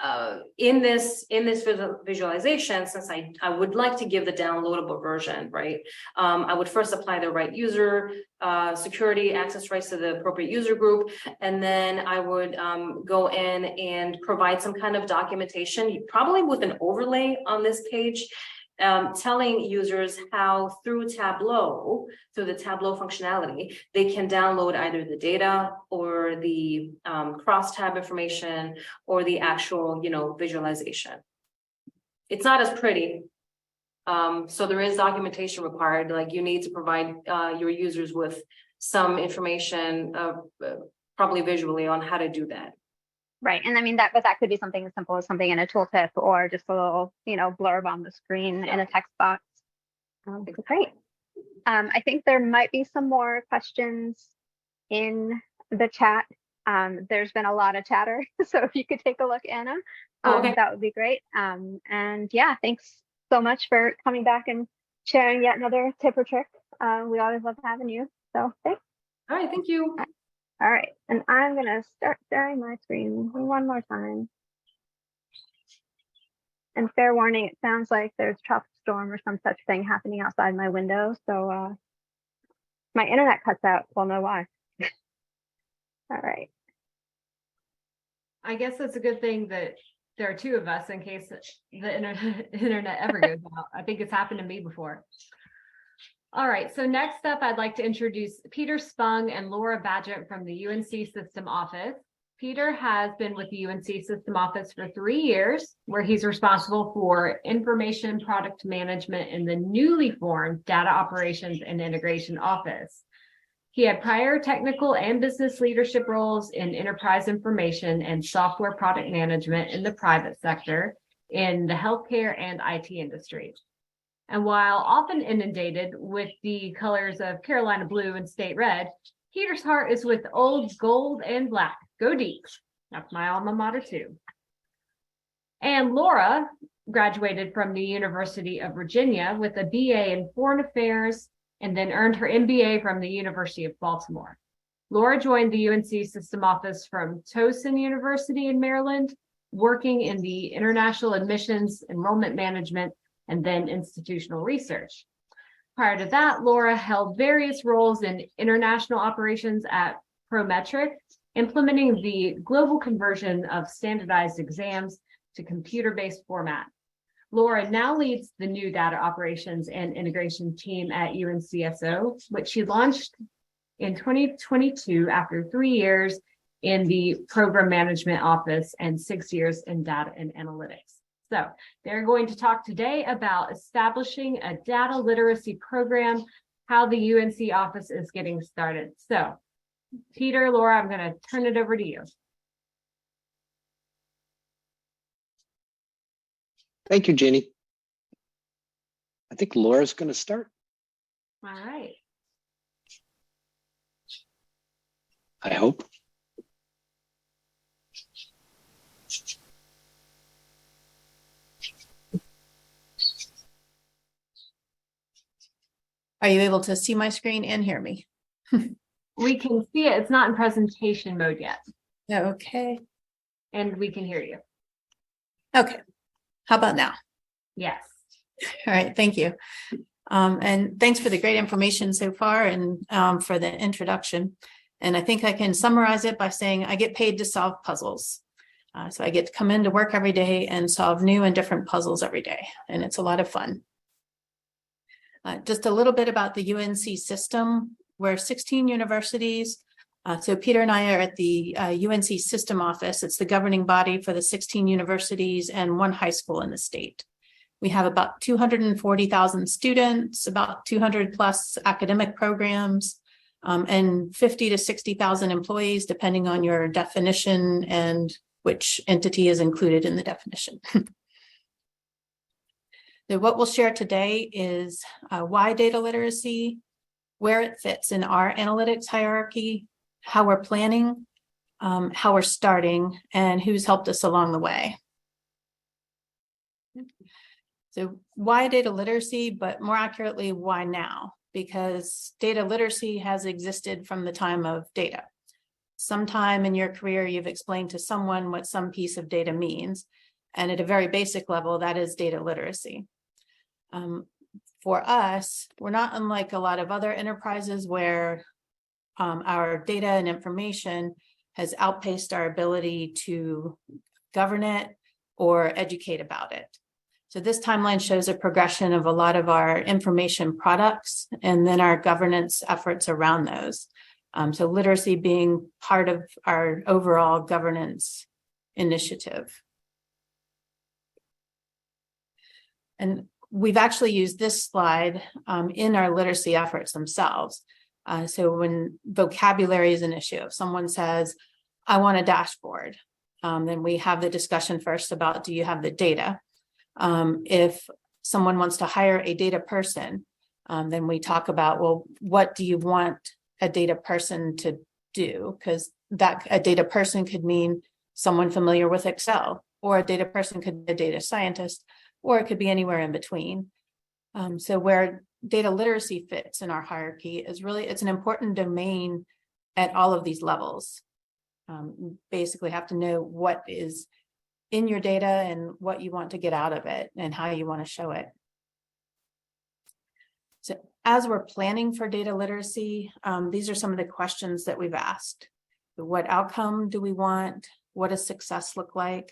Speaker 6: in this visualization, since I would like to give the downloadable version, right? I would first apply the right user security access rights to the appropriate user group, and then I would go in and provide some kind of documentation, probably with an overlay on this page, telling users how through the Tableau functionality, they can download either the data or the cross-tab information or the actual, you know, visualization. It's not as pretty. So there is documentation required, like you need to provide your users with some information, probably visually, on how to do that.
Speaker 4: Right. And I mean, that could be something as simple as something in a tooltip or just a little, you know, blurb on the screen in a text box. Great. I think there might be some more questions in the chat. There's been a lot of chatter. So if you could take a look, Anna,
Speaker 6: Okay.
Speaker 4: that would be great. And yeah, thanks so much for coming back and sharing yet another tip or trick. We always love having you. So thanks.
Speaker 6: All right, thank you.
Speaker 4: All right, and I'm gonna start sharing my screen one more time. And fair warning, it sounds like there's a tropical storm or some such thing happening outside my window. So my internet cuts out, we'll know why. All right.
Speaker 1: I guess it's a good thing that there are 2 of us in case the internet ever goes out. I think it's happened to me before. All right, so next up, I'd like to introduce Peter Spung and Laura Bageant from the UNC System Office. Peter has been with the UNC System Office for 3 years, where he's responsible for information product management in the newly formed Data Operations and Integration Office. He had prior technical and business leadership roles in enterprise information and software product management in the private sector, in the healthcare and IT industries. And while often inundated with the colors of Carolina blue and state red, Peter's heart is with old gold and black. Go deep. That's my alma mater too. And Laura graduated from the University of Virginia with a BA in Foreign Affairs and then earned her MBA from the University of Baltimore. Laura joined the UNC System Office from Towson University in Maryland, working in the international admissions, enrollment management, and then institutional research. Prior to that, Laura held various roles in international operations at Prometric, implementing the global conversion of standardized exams to computer-based format. Laura now leads the new data operations and integration team at UNCSO, which she launched in 2022 after 3 years in the program management office and 6 years in data and analytics. So they're going to talk today about establishing a data literacy program, how the UNC office is getting started. So Peter, Laura, I'm going to turn it over to you.
Speaker 7: Thank you, Jeannie. I think Laura's going to start.
Speaker 1: All right.
Speaker 7: I hope.
Speaker 8: Are you able to see my screen and hear me?
Speaker 1: We can see it. It's not in presentation mode yet.
Speaker 8: Okay.
Speaker 1: And we can hear you.
Speaker 8: Okay. How about now?
Speaker 1: Yes.
Speaker 8: All right. Thank you. And thanks for the great information so far and for the introduction. And I think I can summarize it by saying I get paid to solve puzzles. So I get to come into work every day and solve new and different puzzles every day. And it's a lot of fun. Just a little bit about the UNC system. We're 16 universities. So Peter and I are at the UNC System Office. It's the governing body for the 16 universities and 1 high school in the state. We have about 240,000 students, about 200 plus academic programs, and 50 to 60,000 employees, depending on your definition and which entity is included in the definition. So what we'll share today is why data literacy, where it fits in our analytics hierarchy, how we're planning, how we're starting, and who's helped us along the way. So why data literacy, but more accurately, why now? Because data literacy has existed from the time of data. Sometime in your career, you've explained to someone what some piece of data means. And at a very basic level, that is data literacy. For us, we're not unlike a lot of other enterprises where our data and information has outpaced our ability to govern it or educate about it. So this timeline shows a progression of a lot of our information products and then our governance efforts around those. So literacy being part of our overall governance initiative. And we've actually used this slide in our literacy efforts themselves. So when vocabulary is an issue, if someone says, I want a dashboard, then we have the discussion first about, do you have the data? If someone wants to hire a data person, then we talk about, well, what do you want a data person to do? Because that a data person could mean someone familiar with Excel, or a data person could be a data scientist, or it could be anywhere in between. So where data literacy fits in our hierarchy is really, it's an important domain at all of these levels. You basically have to know what is in your data and what you want to get out of it and how you want to show it. So as we're planning for data literacy, these are some of the questions that we've asked. What outcome do we want? What does success look like?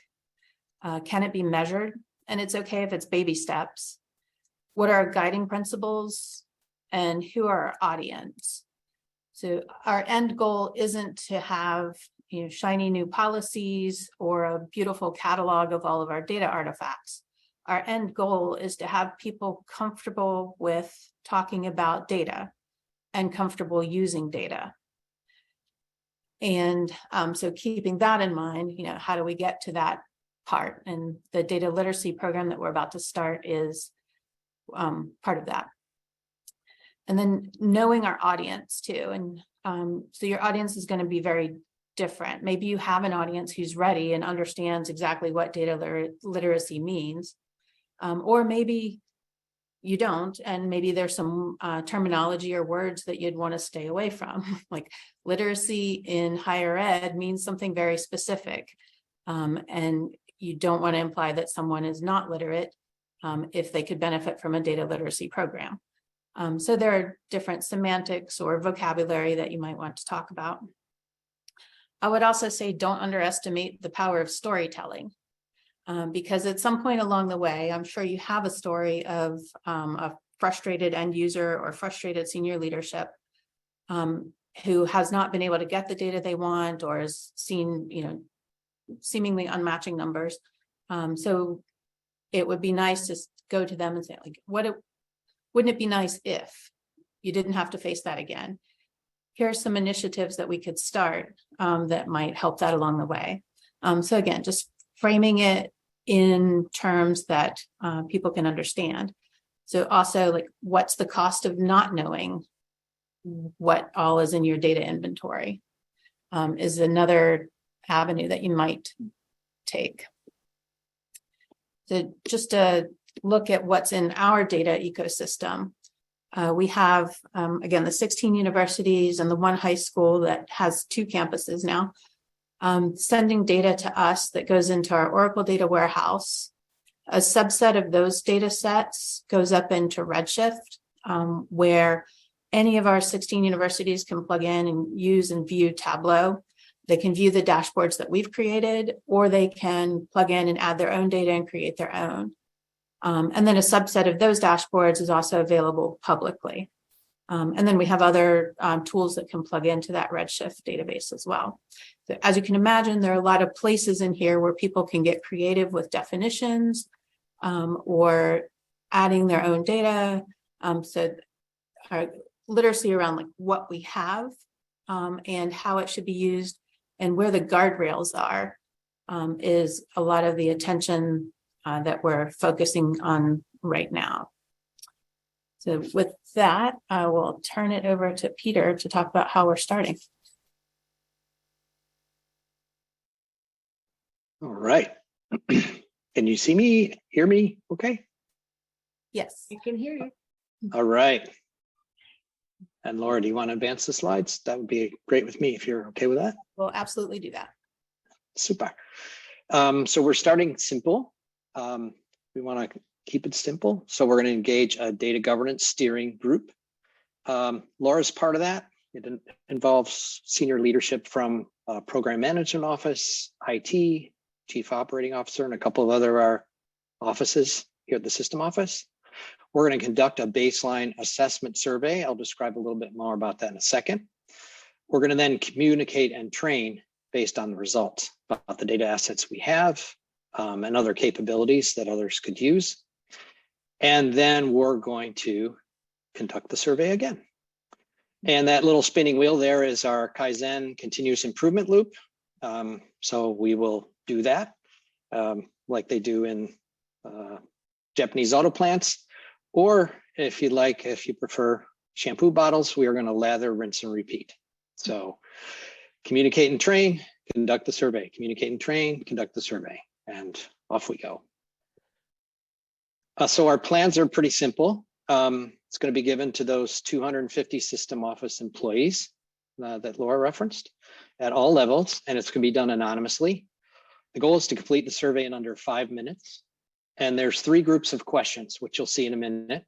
Speaker 8: Can it be measured? And it's okay if it's baby steps. What are our guiding principles? And who are our audience? So our end goal isn't to have shiny new policies or a beautiful catalog of all of our data artifacts. Our end goal is to have people comfortable with talking about data and comfortable using data. And so keeping that in mind, how do we get to that part? And the data literacy program that we're about to start is part of that. And then knowing our audience too. And so your audience is going to be very different. Maybe you have an audience who's ready and understands exactly what data literacy means. Or maybe you don't, and maybe there's some terminology or words that you'd want to stay away from. Like literacy in higher ed means something very specific. And you don't want to imply that someone is not literate if they could benefit from a data literacy program. So there are different semantics or vocabulary that you might want to talk about. I would also say don't underestimate the power of storytelling, because at some point along the way, I'm sure you have a story of a frustrated end user or frustrated senior leadership who has not been able to get the data they want or has seen, seemingly unmatching numbers. So it would be nice to go to them and say, like, wouldn't it be nice if you didn't have to face that again? Here are some initiatives that we could start that might help that along the way. So again, just framing it in terms that people can understand. So also, like, what's the cost of not knowing what all is in your data inventory is another avenue that you might take. So just to look at what's in our data ecosystem, we have, again, the 16 universities and the one high school that has 2 campuses now, sending data to us that goes into our Oracle data warehouse. A subset of those data sets goes up into Redshift, where any of our 16 universities can plug in and use and view Tableau. They can view the dashboards that we've created, or they can plug in and add their own data and create their own. And then a subset of those dashboards is also available publicly. And then we have other tools that can plug into that Redshift database as well. So as you can imagine, there are a lot of places in here where people can get creative with definitions or adding their own data. So our literacy around, like, what we have and how it should be used and where the guardrails are is a lot of the attention that we're focusing on right now. So with that, I will turn it over to Peter to talk about how we're starting.
Speaker 7: All right. Can you see me, hear me? Okay.
Speaker 8: Yes.
Speaker 1: I can hear you.
Speaker 7: All right. And Laura, do you want to advance the slides? That would be great with me if you're okay with that.
Speaker 8: We'll absolutely do that.
Speaker 7: Super. So we're starting simple. We want to keep it simple. So we're going to engage a data governance steering group. Laura's part of that. It involves senior leadership from Program Management Office, IT, Chief Operating Officer, and a couple of other our offices here at the System Office. We're going to conduct a baseline assessment survey. I'll describe a little bit more about that in a second. We're going to then communicate and train based on the results about the data assets we have and other capabilities that others could use. And then we're going to conduct the survey again. And that little spinning wheel there is our Kaizen continuous improvement loop. So we will do that like they do in Japanese auto plants. Or if you like, if you prefer shampoo bottles, we are going to lather, rinse, and repeat. So communicate and train, conduct the survey, communicate and train, conduct the survey, and off we go. So our plans are pretty simple. It's going to be given to those 250 System Office employees that Laura referenced at all levels, and it's going to be done anonymously. The goal is to complete the survey in under 5 minutes. And there's 3 groups of questions, which you'll see in a minute.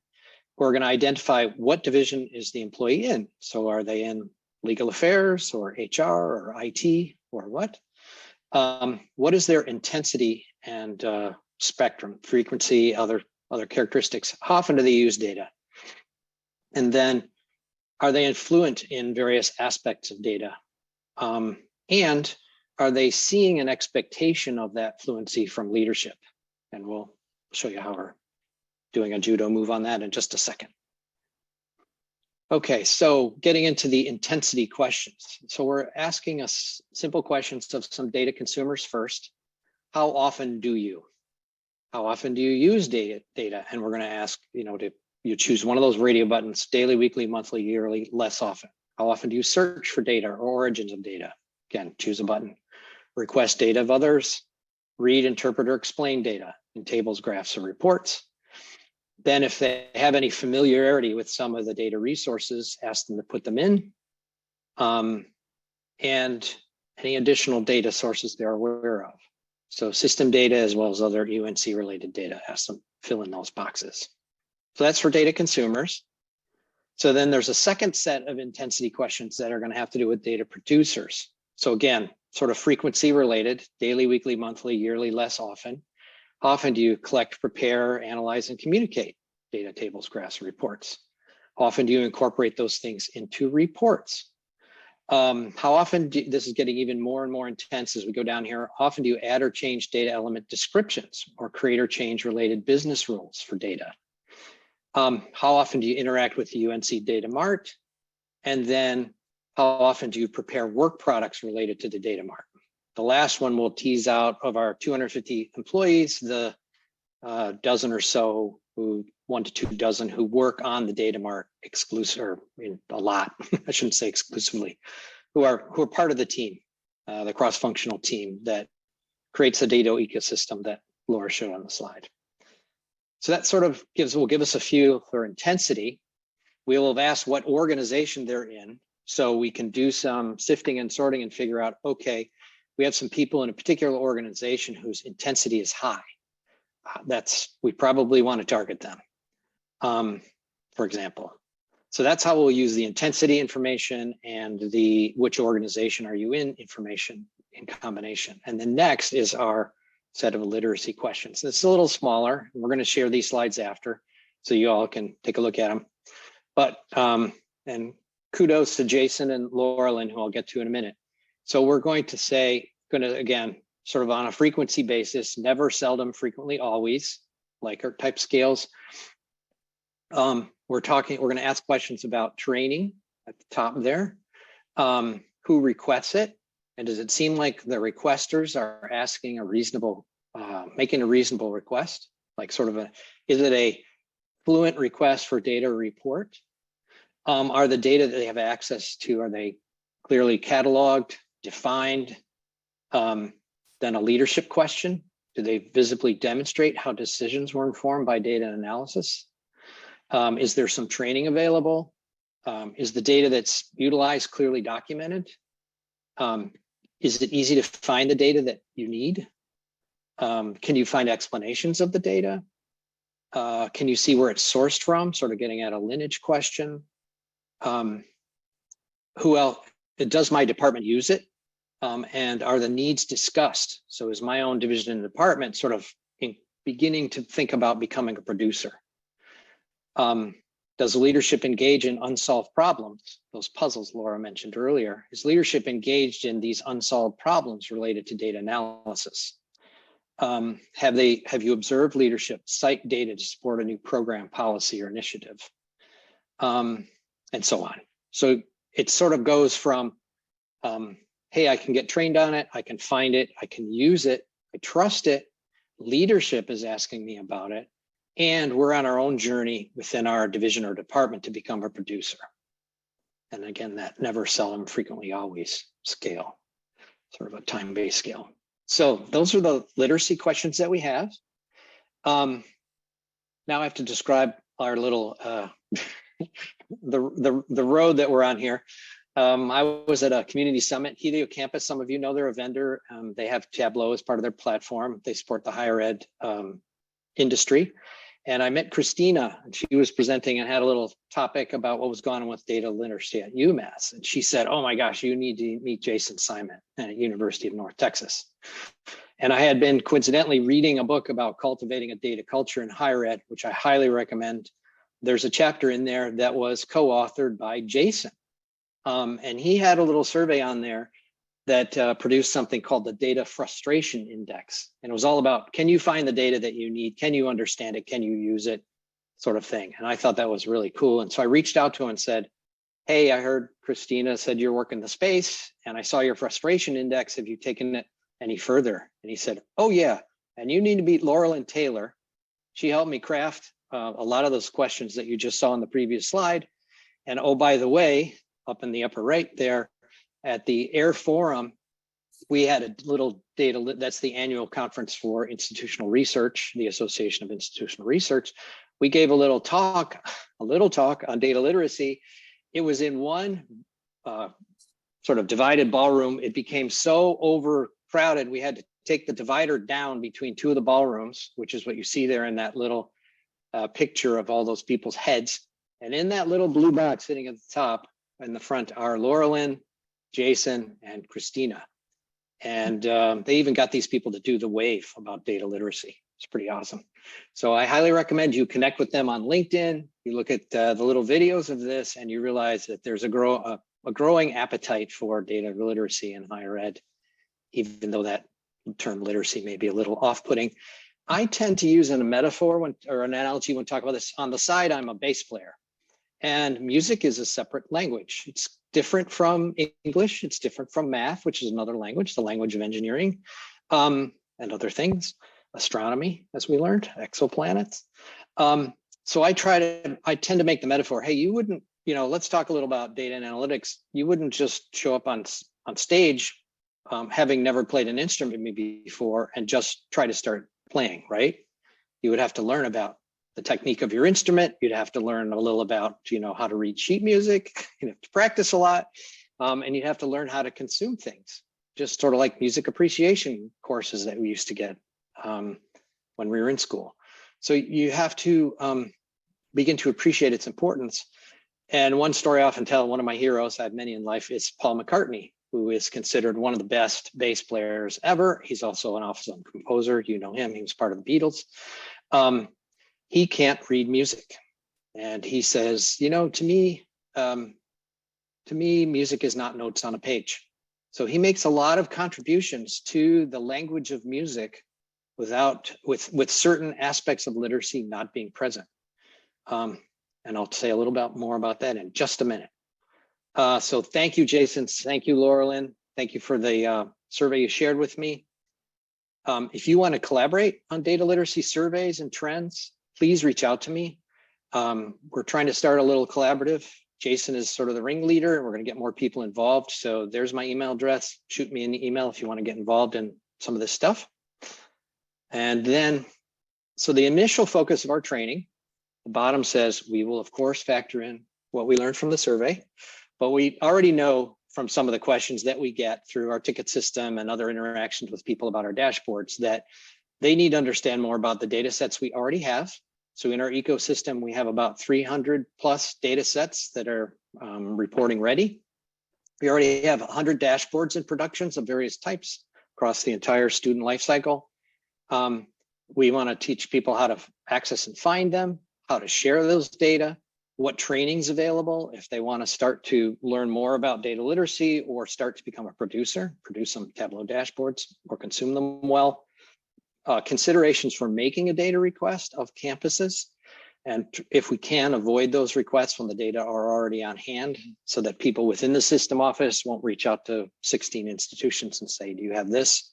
Speaker 7: We're going to identify what division is the employee in. So are they in legal affairs or HR or IT or what? What is their intensity and spectrum, frequency, other characteristics? How often do they use data? And then are they fluent in various aspects of data? And are they seeing an expectation of that fluency from leadership? And we'll show you how we're doing a judo move on that in just a second. Okay, so getting into the intensity questions. So we're asking us simple questions of some data consumers first. How often do you? How often do you use data? And we're going to ask, you choose one of those radio buttons, daily, weekly, monthly, yearly, less often. How often do you search for data or origins of data? Again, choose a button. Request data of others, read, interpret, or explain data in tables, graphs, or reports. Then if they have any familiarity with some of the data resources, ask them to put them in. And any additional data sources they're aware of. So system data as well as other UNC related data, ask them fill in those boxes. So that's for data consumers. So then there's a second set of intensity questions that are going to have to do with data producers. So again, sort of frequency related, daily, weekly, monthly, yearly, less often. How often do you collect, prepare, analyze, and communicate data, tables, graphs, reports? How often do you incorporate those things into reports? How often this is getting even more and more intense as we go down here. How often do you add or change data element descriptions or create or change related business rules for data? How often do you interact with the UNC Data Mart? And then how often do you prepare work products related to the Data Mart? The last one we'll tease out of our 250 employees, the dozen or so, 1 to 2 dozen who work on the Data Mart exclusive, or a lot, I shouldn't say exclusively, who are part of the team, the cross-functional team that creates the data ecosystem that Laura showed on the slide. So that sort of will give us a feel for intensity. We will have asked what organization they're in, so we can do some sifting and sorting and figure out, okay, we have some people in a particular organization whose intensity is high. We probably want to target them, for example. So that's how we'll use the intensity information and the which organization are you in information in combination. And then next is our set of literacy questions. It's a little smaller. We're going to share these slides after, so you all can take a look at them. But, and kudos to Jason and Laurelyn, who I'll get to in a minute. So we're going to again, sort of on a frequency basis, never, seldom, frequently, always, Likert type scales. We're going to ask questions about training at the top there. Who requests it? And does it seem like the requesters are asking making a reasonable request? Like is it a fluent request for data report? Are the data that they have access to, are they clearly cataloged, defined? Then a leadership question. Do they visibly demonstrate how decisions were informed by data analysis? Is there some training available? Is the data that's utilized clearly documented? Is it easy to find the data that you need? Can you find explanations of the data? Can you see where it's sourced from? Sort of getting at a lineage question. Who else? Does my department use it? And are the needs discussed? So is my own division and department sort of beginning to think about becoming a producer? Does leadership engage in unsolved problems? Those puzzles Laura mentioned earlier. Is leadership engaged in these unsolved problems related to data analysis? Have you observed leadership cite data to support a new program, policy, or initiative? And so on. So it sort of goes from, hey, I can get trained on it, I can find it, I can use it, I trust it, leadership is asking me about it, and we're on our own journey within our division or department to become a producer. And again, that never, seldom, frequently, always scale, sort of a time-based scale. So those are the literacy questions that we have. Now I have to describe our little, the road that we're on here. I was at a community summit, Helio Campus. Some of you know they're a vendor. They have Tableau as part of their platform. They support the higher ed industry. And I met Christina, and she was presenting and had a little topic about what was going on with data literacy at UMass. And she said, oh my gosh, you need to meet Jason Simon at University of North Texas. And I had been coincidentally reading a book about cultivating a data culture in higher ed, which I highly recommend. There's a chapter in there that was co-authored by Jason. And he had a little survey on there that produced something called the Data Frustration Index. And it was all about, can you find the data that you need? Can you understand it? Can you use it? Sort of thing. And I thought that was really cool. And so I reached out to him and said, hey, I heard Christina said you're working the space and I saw your frustration index. Have you taken it any further? And he said, oh yeah, And you need to meet Laurel and Taylor. She helped me craft a lot of those questions that you just saw in the previous slide. And oh, by the way, up in the upper right there at the AIR Forum, we had a little data, that's the annual conference for institutional research, the Association of Institutional Research. We gave a little talk on data literacy. It was in one sort of divided ballroom. It became so overcrowded, we had to take the divider down between two of the ballrooms, which is what you see there in that little picture of all those people's heads. And in that little blue box sitting at the top in the front are Laurelyn, Jason, and Christina. And they even got these people to do the wave about data literacy. It's pretty awesome. So I highly recommend you connect with them on LinkedIn. You look at the little videos of this and you realize that there's a growing appetite for data literacy in higher ed, even though that term literacy may be a little off-putting. I tend to use a metaphor or an analogy when talking about this. On the side, I'm a bass player, and music is a separate language. It's different from English. It's different from math, which is another language, the language of engineering, and other things, astronomy, as we learned, exoplanets. So I tend to make the metaphor, hey, you wouldn't, let's talk a little about data and analytics. You wouldn't just show up on stage having never played an instrument before and just try to start playing, right? You would have to learn about the technique of your instrument. You'd have to learn a little about, how to read sheet music. You'd have to practice a lot. And you'd have to learn how to consume things, just sort of like music appreciation courses that we used to get when we were in school. So you have to begin to appreciate its importance. And one story I often tell, one of my heroes, I have many in life, is Paul McCartney, who is considered one of the best bass players ever. He's also an off-song composer. You know him, he was part of the Beatles. He can't read music. And he says, to me, music is not notes on a page. So he makes a lot of contributions to the language of music with certain aspects of literacy not being present. And I'll say a little bit more about that in just a minute. So thank you, Jason. Thank you, Laurelyn. Thank you for the survey you shared with me. If you want to collaborate on data literacy surveys and trends, please reach out to me. We're trying to start a little collaborative. Jason is sort of the ringleader, and we're going to get more people involved. So there's my email address. Shoot me an email if you want to get involved in some of this stuff. And then, so the initial focus of our training, the bottom says, we will, of course, factor in what we learned from the survey. But we already know from some of the questions that we get through our ticket system and other interactions with people about our dashboards that they need to understand more about the data sets we already have. So in our ecosystem, we have about 300 plus data sets that are reporting ready. We already have 100 dashboards in productions of various types across the entire student lifecycle. We want to teach people how to access and find them, how to share those data, what training's available if they want to start to learn more about data literacy or start to become a producer, produce some Tableau dashboards or consume them well. Considerations for making a data request of campuses. And if we can, avoid those requests when the data are already on hand so that people within the system office won't reach out to 16 institutions and say, do you have this?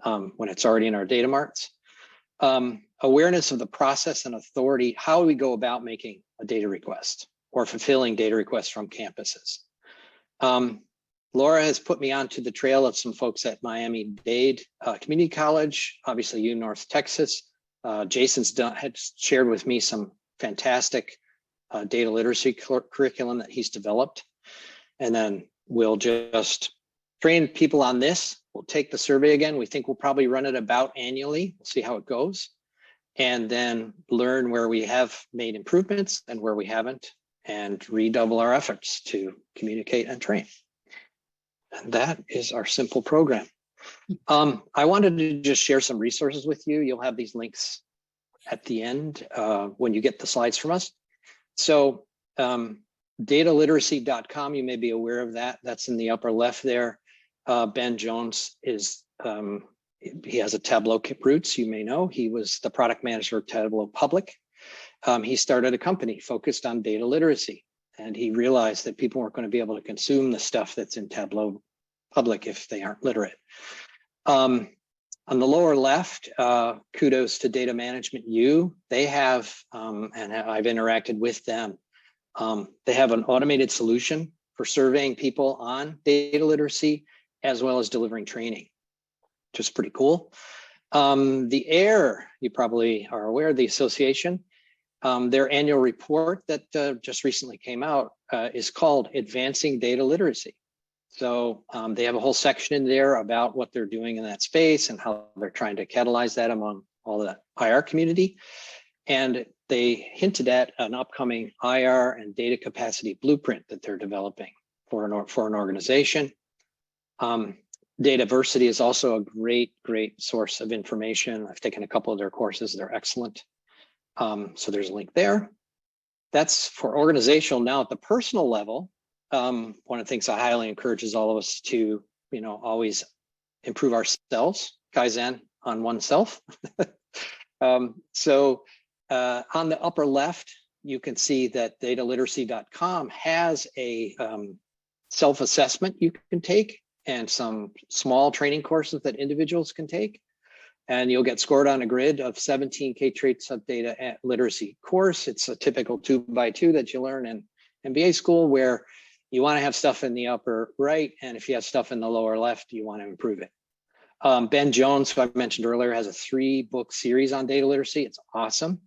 Speaker 7: When it's already in our data marts. Awareness of the process and authority, how we go about making a data request or fulfilling data requests from campuses. Laura has put me onto the trail of some folks at Miami-Dade Community College, obviously North Texas. Jason's had shared with me some fantastic data literacy curriculum that he's developed. And then we'll just train people on this. We'll take the survey again. We think we'll probably run it about annually. We'll see how it goes. And then learn where we have made improvements and where we haven't, and redouble our efforts to communicate and train. And that is our simple program. I wanted to just share some resources with you. You'll have these links at the end when you get the slides from us. So dataliteracy.com, you may be aware of that. That's in the upper left there. Ben Jones is, he has a Tableau roots, you may know. He was the product manager of Tableau Public. He started a company focused on data literacy. And he realized that people weren't going to be able to consume the stuff that's in Tableau Public if they aren't literate. On the lower left, kudos to Data Management U. They have, and I've interacted with them, they have an automated solution for surveying people on data literacy, as well as delivering training, which is pretty cool. The AIR, you probably are aware, the association, their annual report that just recently came out is called Advancing Data Literacy. So they have a whole section in there about what they're doing in that space and how they're trying to catalyze that among all the IR community. And they hinted at an upcoming IR and data capacity blueprint that they're developing for an organization. Dataversity is also a great source of information. I've taken a couple of their courses. They're excellent. So there's a link there. That's for organizational. Now at the personal level, one of the things I highly encourage is all of us to, always improve ourselves, Kaizen on oneself. So on the upper left, you can see that dataliteracy.com has a self-assessment you can take and some small training courses that individuals can take. And you'll get scored on a grid of 17 K-traits of data literacy course. It's a typical 2x2 that you learn in MBA school, where you want to have stuff in the upper right, and if you have stuff in the lower left, you want to improve it. Ben Jones, who I mentioned earlier, has a 3-book series on data literacy. It's awesome.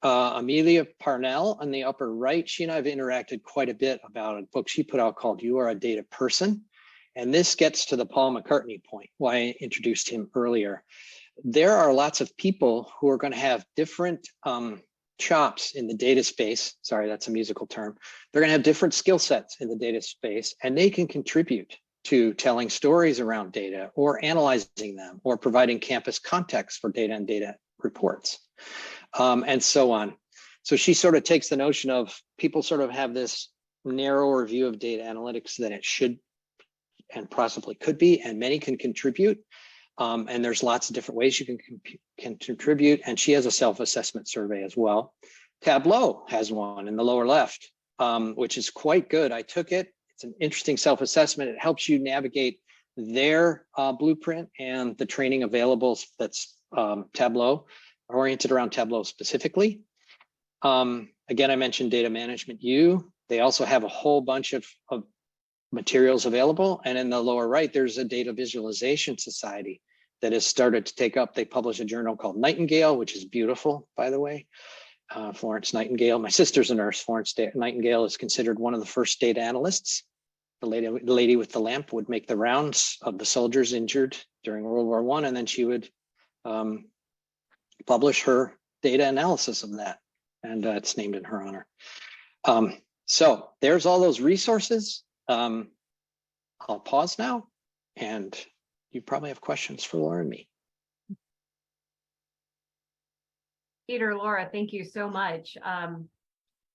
Speaker 7: Amelia Parnell on the upper right, she and I have interacted quite a bit about a book she put out called You Are a Data Person. And this gets to the Paul McCartney point, why I introduced him earlier. There are lots of people who are going to have different chops in the data space. Sorry, that's a musical term. They're going to have different skill sets in the data space, and they can contribute to telling stories around data or analyzing them or providing campus context for data and data reports, and so on. So she sort of takes the notion of people sort of have this narrower view of data analytics than it should and possibly could be, and many can contribute. And there's lots of different ways you can contribute. And she has a self-assessment survey as well. Tableau has one in the lower left, which is quite good. I took it. It's an interesting self-assessment. It helps you navigate their blueprint and the training available that's Tableau, oriented around Tableau specifically. Again, I mentioned Data Management U. They also have a whole bunch of materials available. And in the lower right, there's a data visualization society that has started to take up. They publish a journal called Nightingale, which is beautiful, by the way. Florence Nightingale, my sister's a nurse. Florence Nightingale is considered one of the first data analysts. The lady with the lamp would make the rounds of the soldiers injured during World War I, and then she would publish her data analysis of that. And it's named in her honor. So there's all those resources. I'll pause now, and you probably have questions for Laura and me.
Speaker 1: Peter, Laura, thank you so much.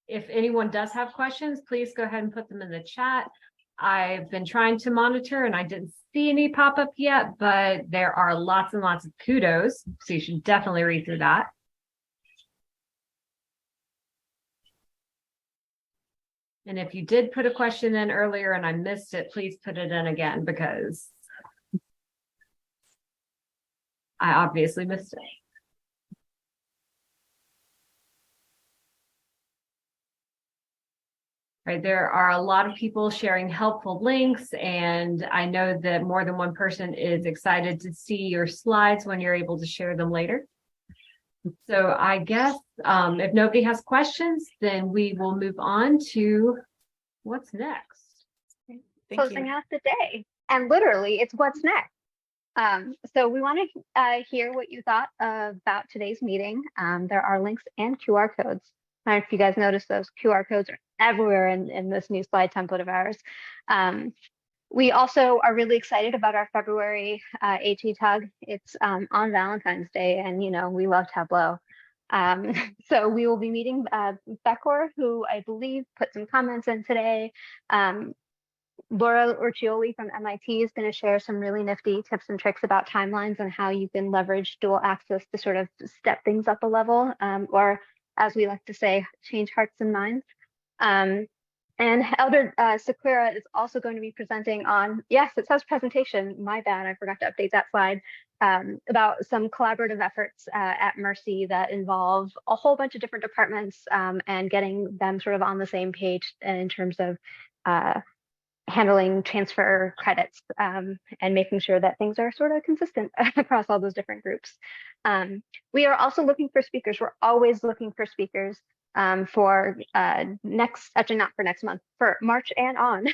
Speaker 1: If anyone does have questions, please go ahead and put them in the chat. I've been trying to monitor and I didn't see any pop up yet, but there are lots and lots of kudos. So you should definitely read through that. And if you did put a question in earlier and I missed it, please put it in again, because I obviously missed it. Right, there are a lot of people sharing helpful links, and I know that more than one person is excited to see your slides when you're able to share them later. So I guess if nobody has questions, then we will move on to what's next.
Speaker 4: Closing out the day. And literally, it's what's next. So we want to hear what you thought about today's meeting. There are links and QR codes. I don't know if you guys noticed those QR codes are everywhere in this new slide template of ours. We also are really excited about our February AT Tug. It's on Valentine's Day, and we love Tableau. So we will be meeting Beckor, who I believe put some comments in today. Laura Urcioli from MIT is going to share some really nifty tips and tricks about timelines and how you can leverage dual access to sort of step things up a level, or as we like to say, change hearts and minds. And Elder Sequeira is also going to be presenting on, yes, it says presentation, my bad, I forgot to update that slide, about some collaborative efforts at Mercy that involve a whole bunch of different departments and getting them sort of on the same page in terms of handling transfer credits and making sure that things are sort of consistent across all those different groups. We are also looking for speakers. We're always looking for speakers for next, actually not for next month, for March and on.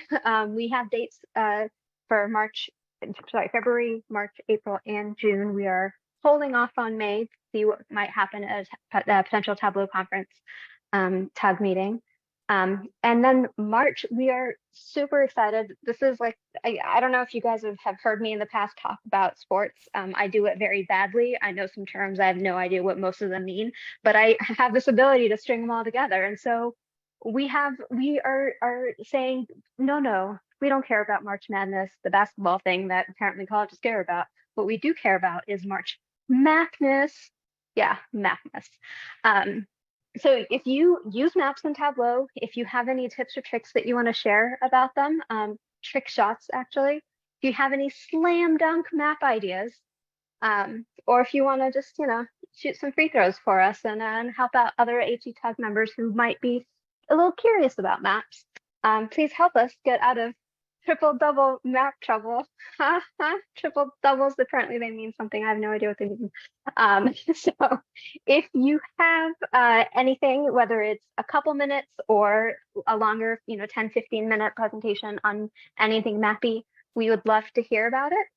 Speaker 4: We have dates for February, March, April, and June. We are holding off on May to see what might happen at a potential Tableau conference TAG meeting. And then March, we are super excited. This is like, I don't know if you guys have heard me in the past talk about sports. I do it very badly. I know some terms. I have no idea what most of them mean, but I have this ability to string them all together. And so we are saying, no, we don't care about March Madness, the basketball thing that apparently colleges care about. What we do care about is March Mathness. Yeah, Mathness. So if you use maps in Tableau, if you have any tips or tricks that you want to share about them, trick shots actually, if you have any slam dunk map ideas, or if you want to just, shoot some free throws for us and help out other HE Tag members who might be a little curious about maps, please help us get out of triple double map trouble. Triple doubles, apparently they mean something. I have no idea what they mean. So if you have anything, whether it's a couple minutes or a longer, 10-15-minute presentation on anything mappy, we would love to hear about it.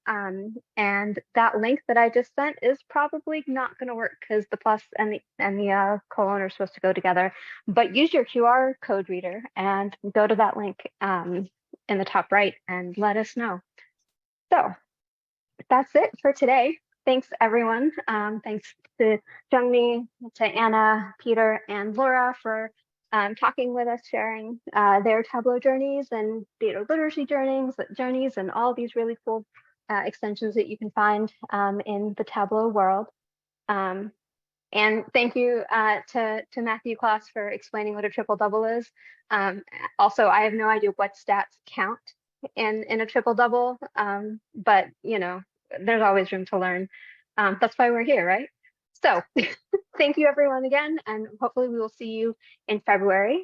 Speaker 4: And that link that I just sent is probably not going to work because the plus and the colon are supposed to go together. But use your QR code reader and go to that link in the top right and let us know. So that's it for today. Thanks everyone. Thanks to Jung Mee, to Anna, Peter, and Laura for talking with us, sharing their Tableau journeys and data literacy journeys and all these really cool extensions that you can find in the Tableau world. And thank you to Matthew Kloss for explaining what a triple double is. Also, I have no idea what stats count in a triple double, but there's always room to learn. That's why we're here, right? So thank you everyone again, and hopefully we will see you in February.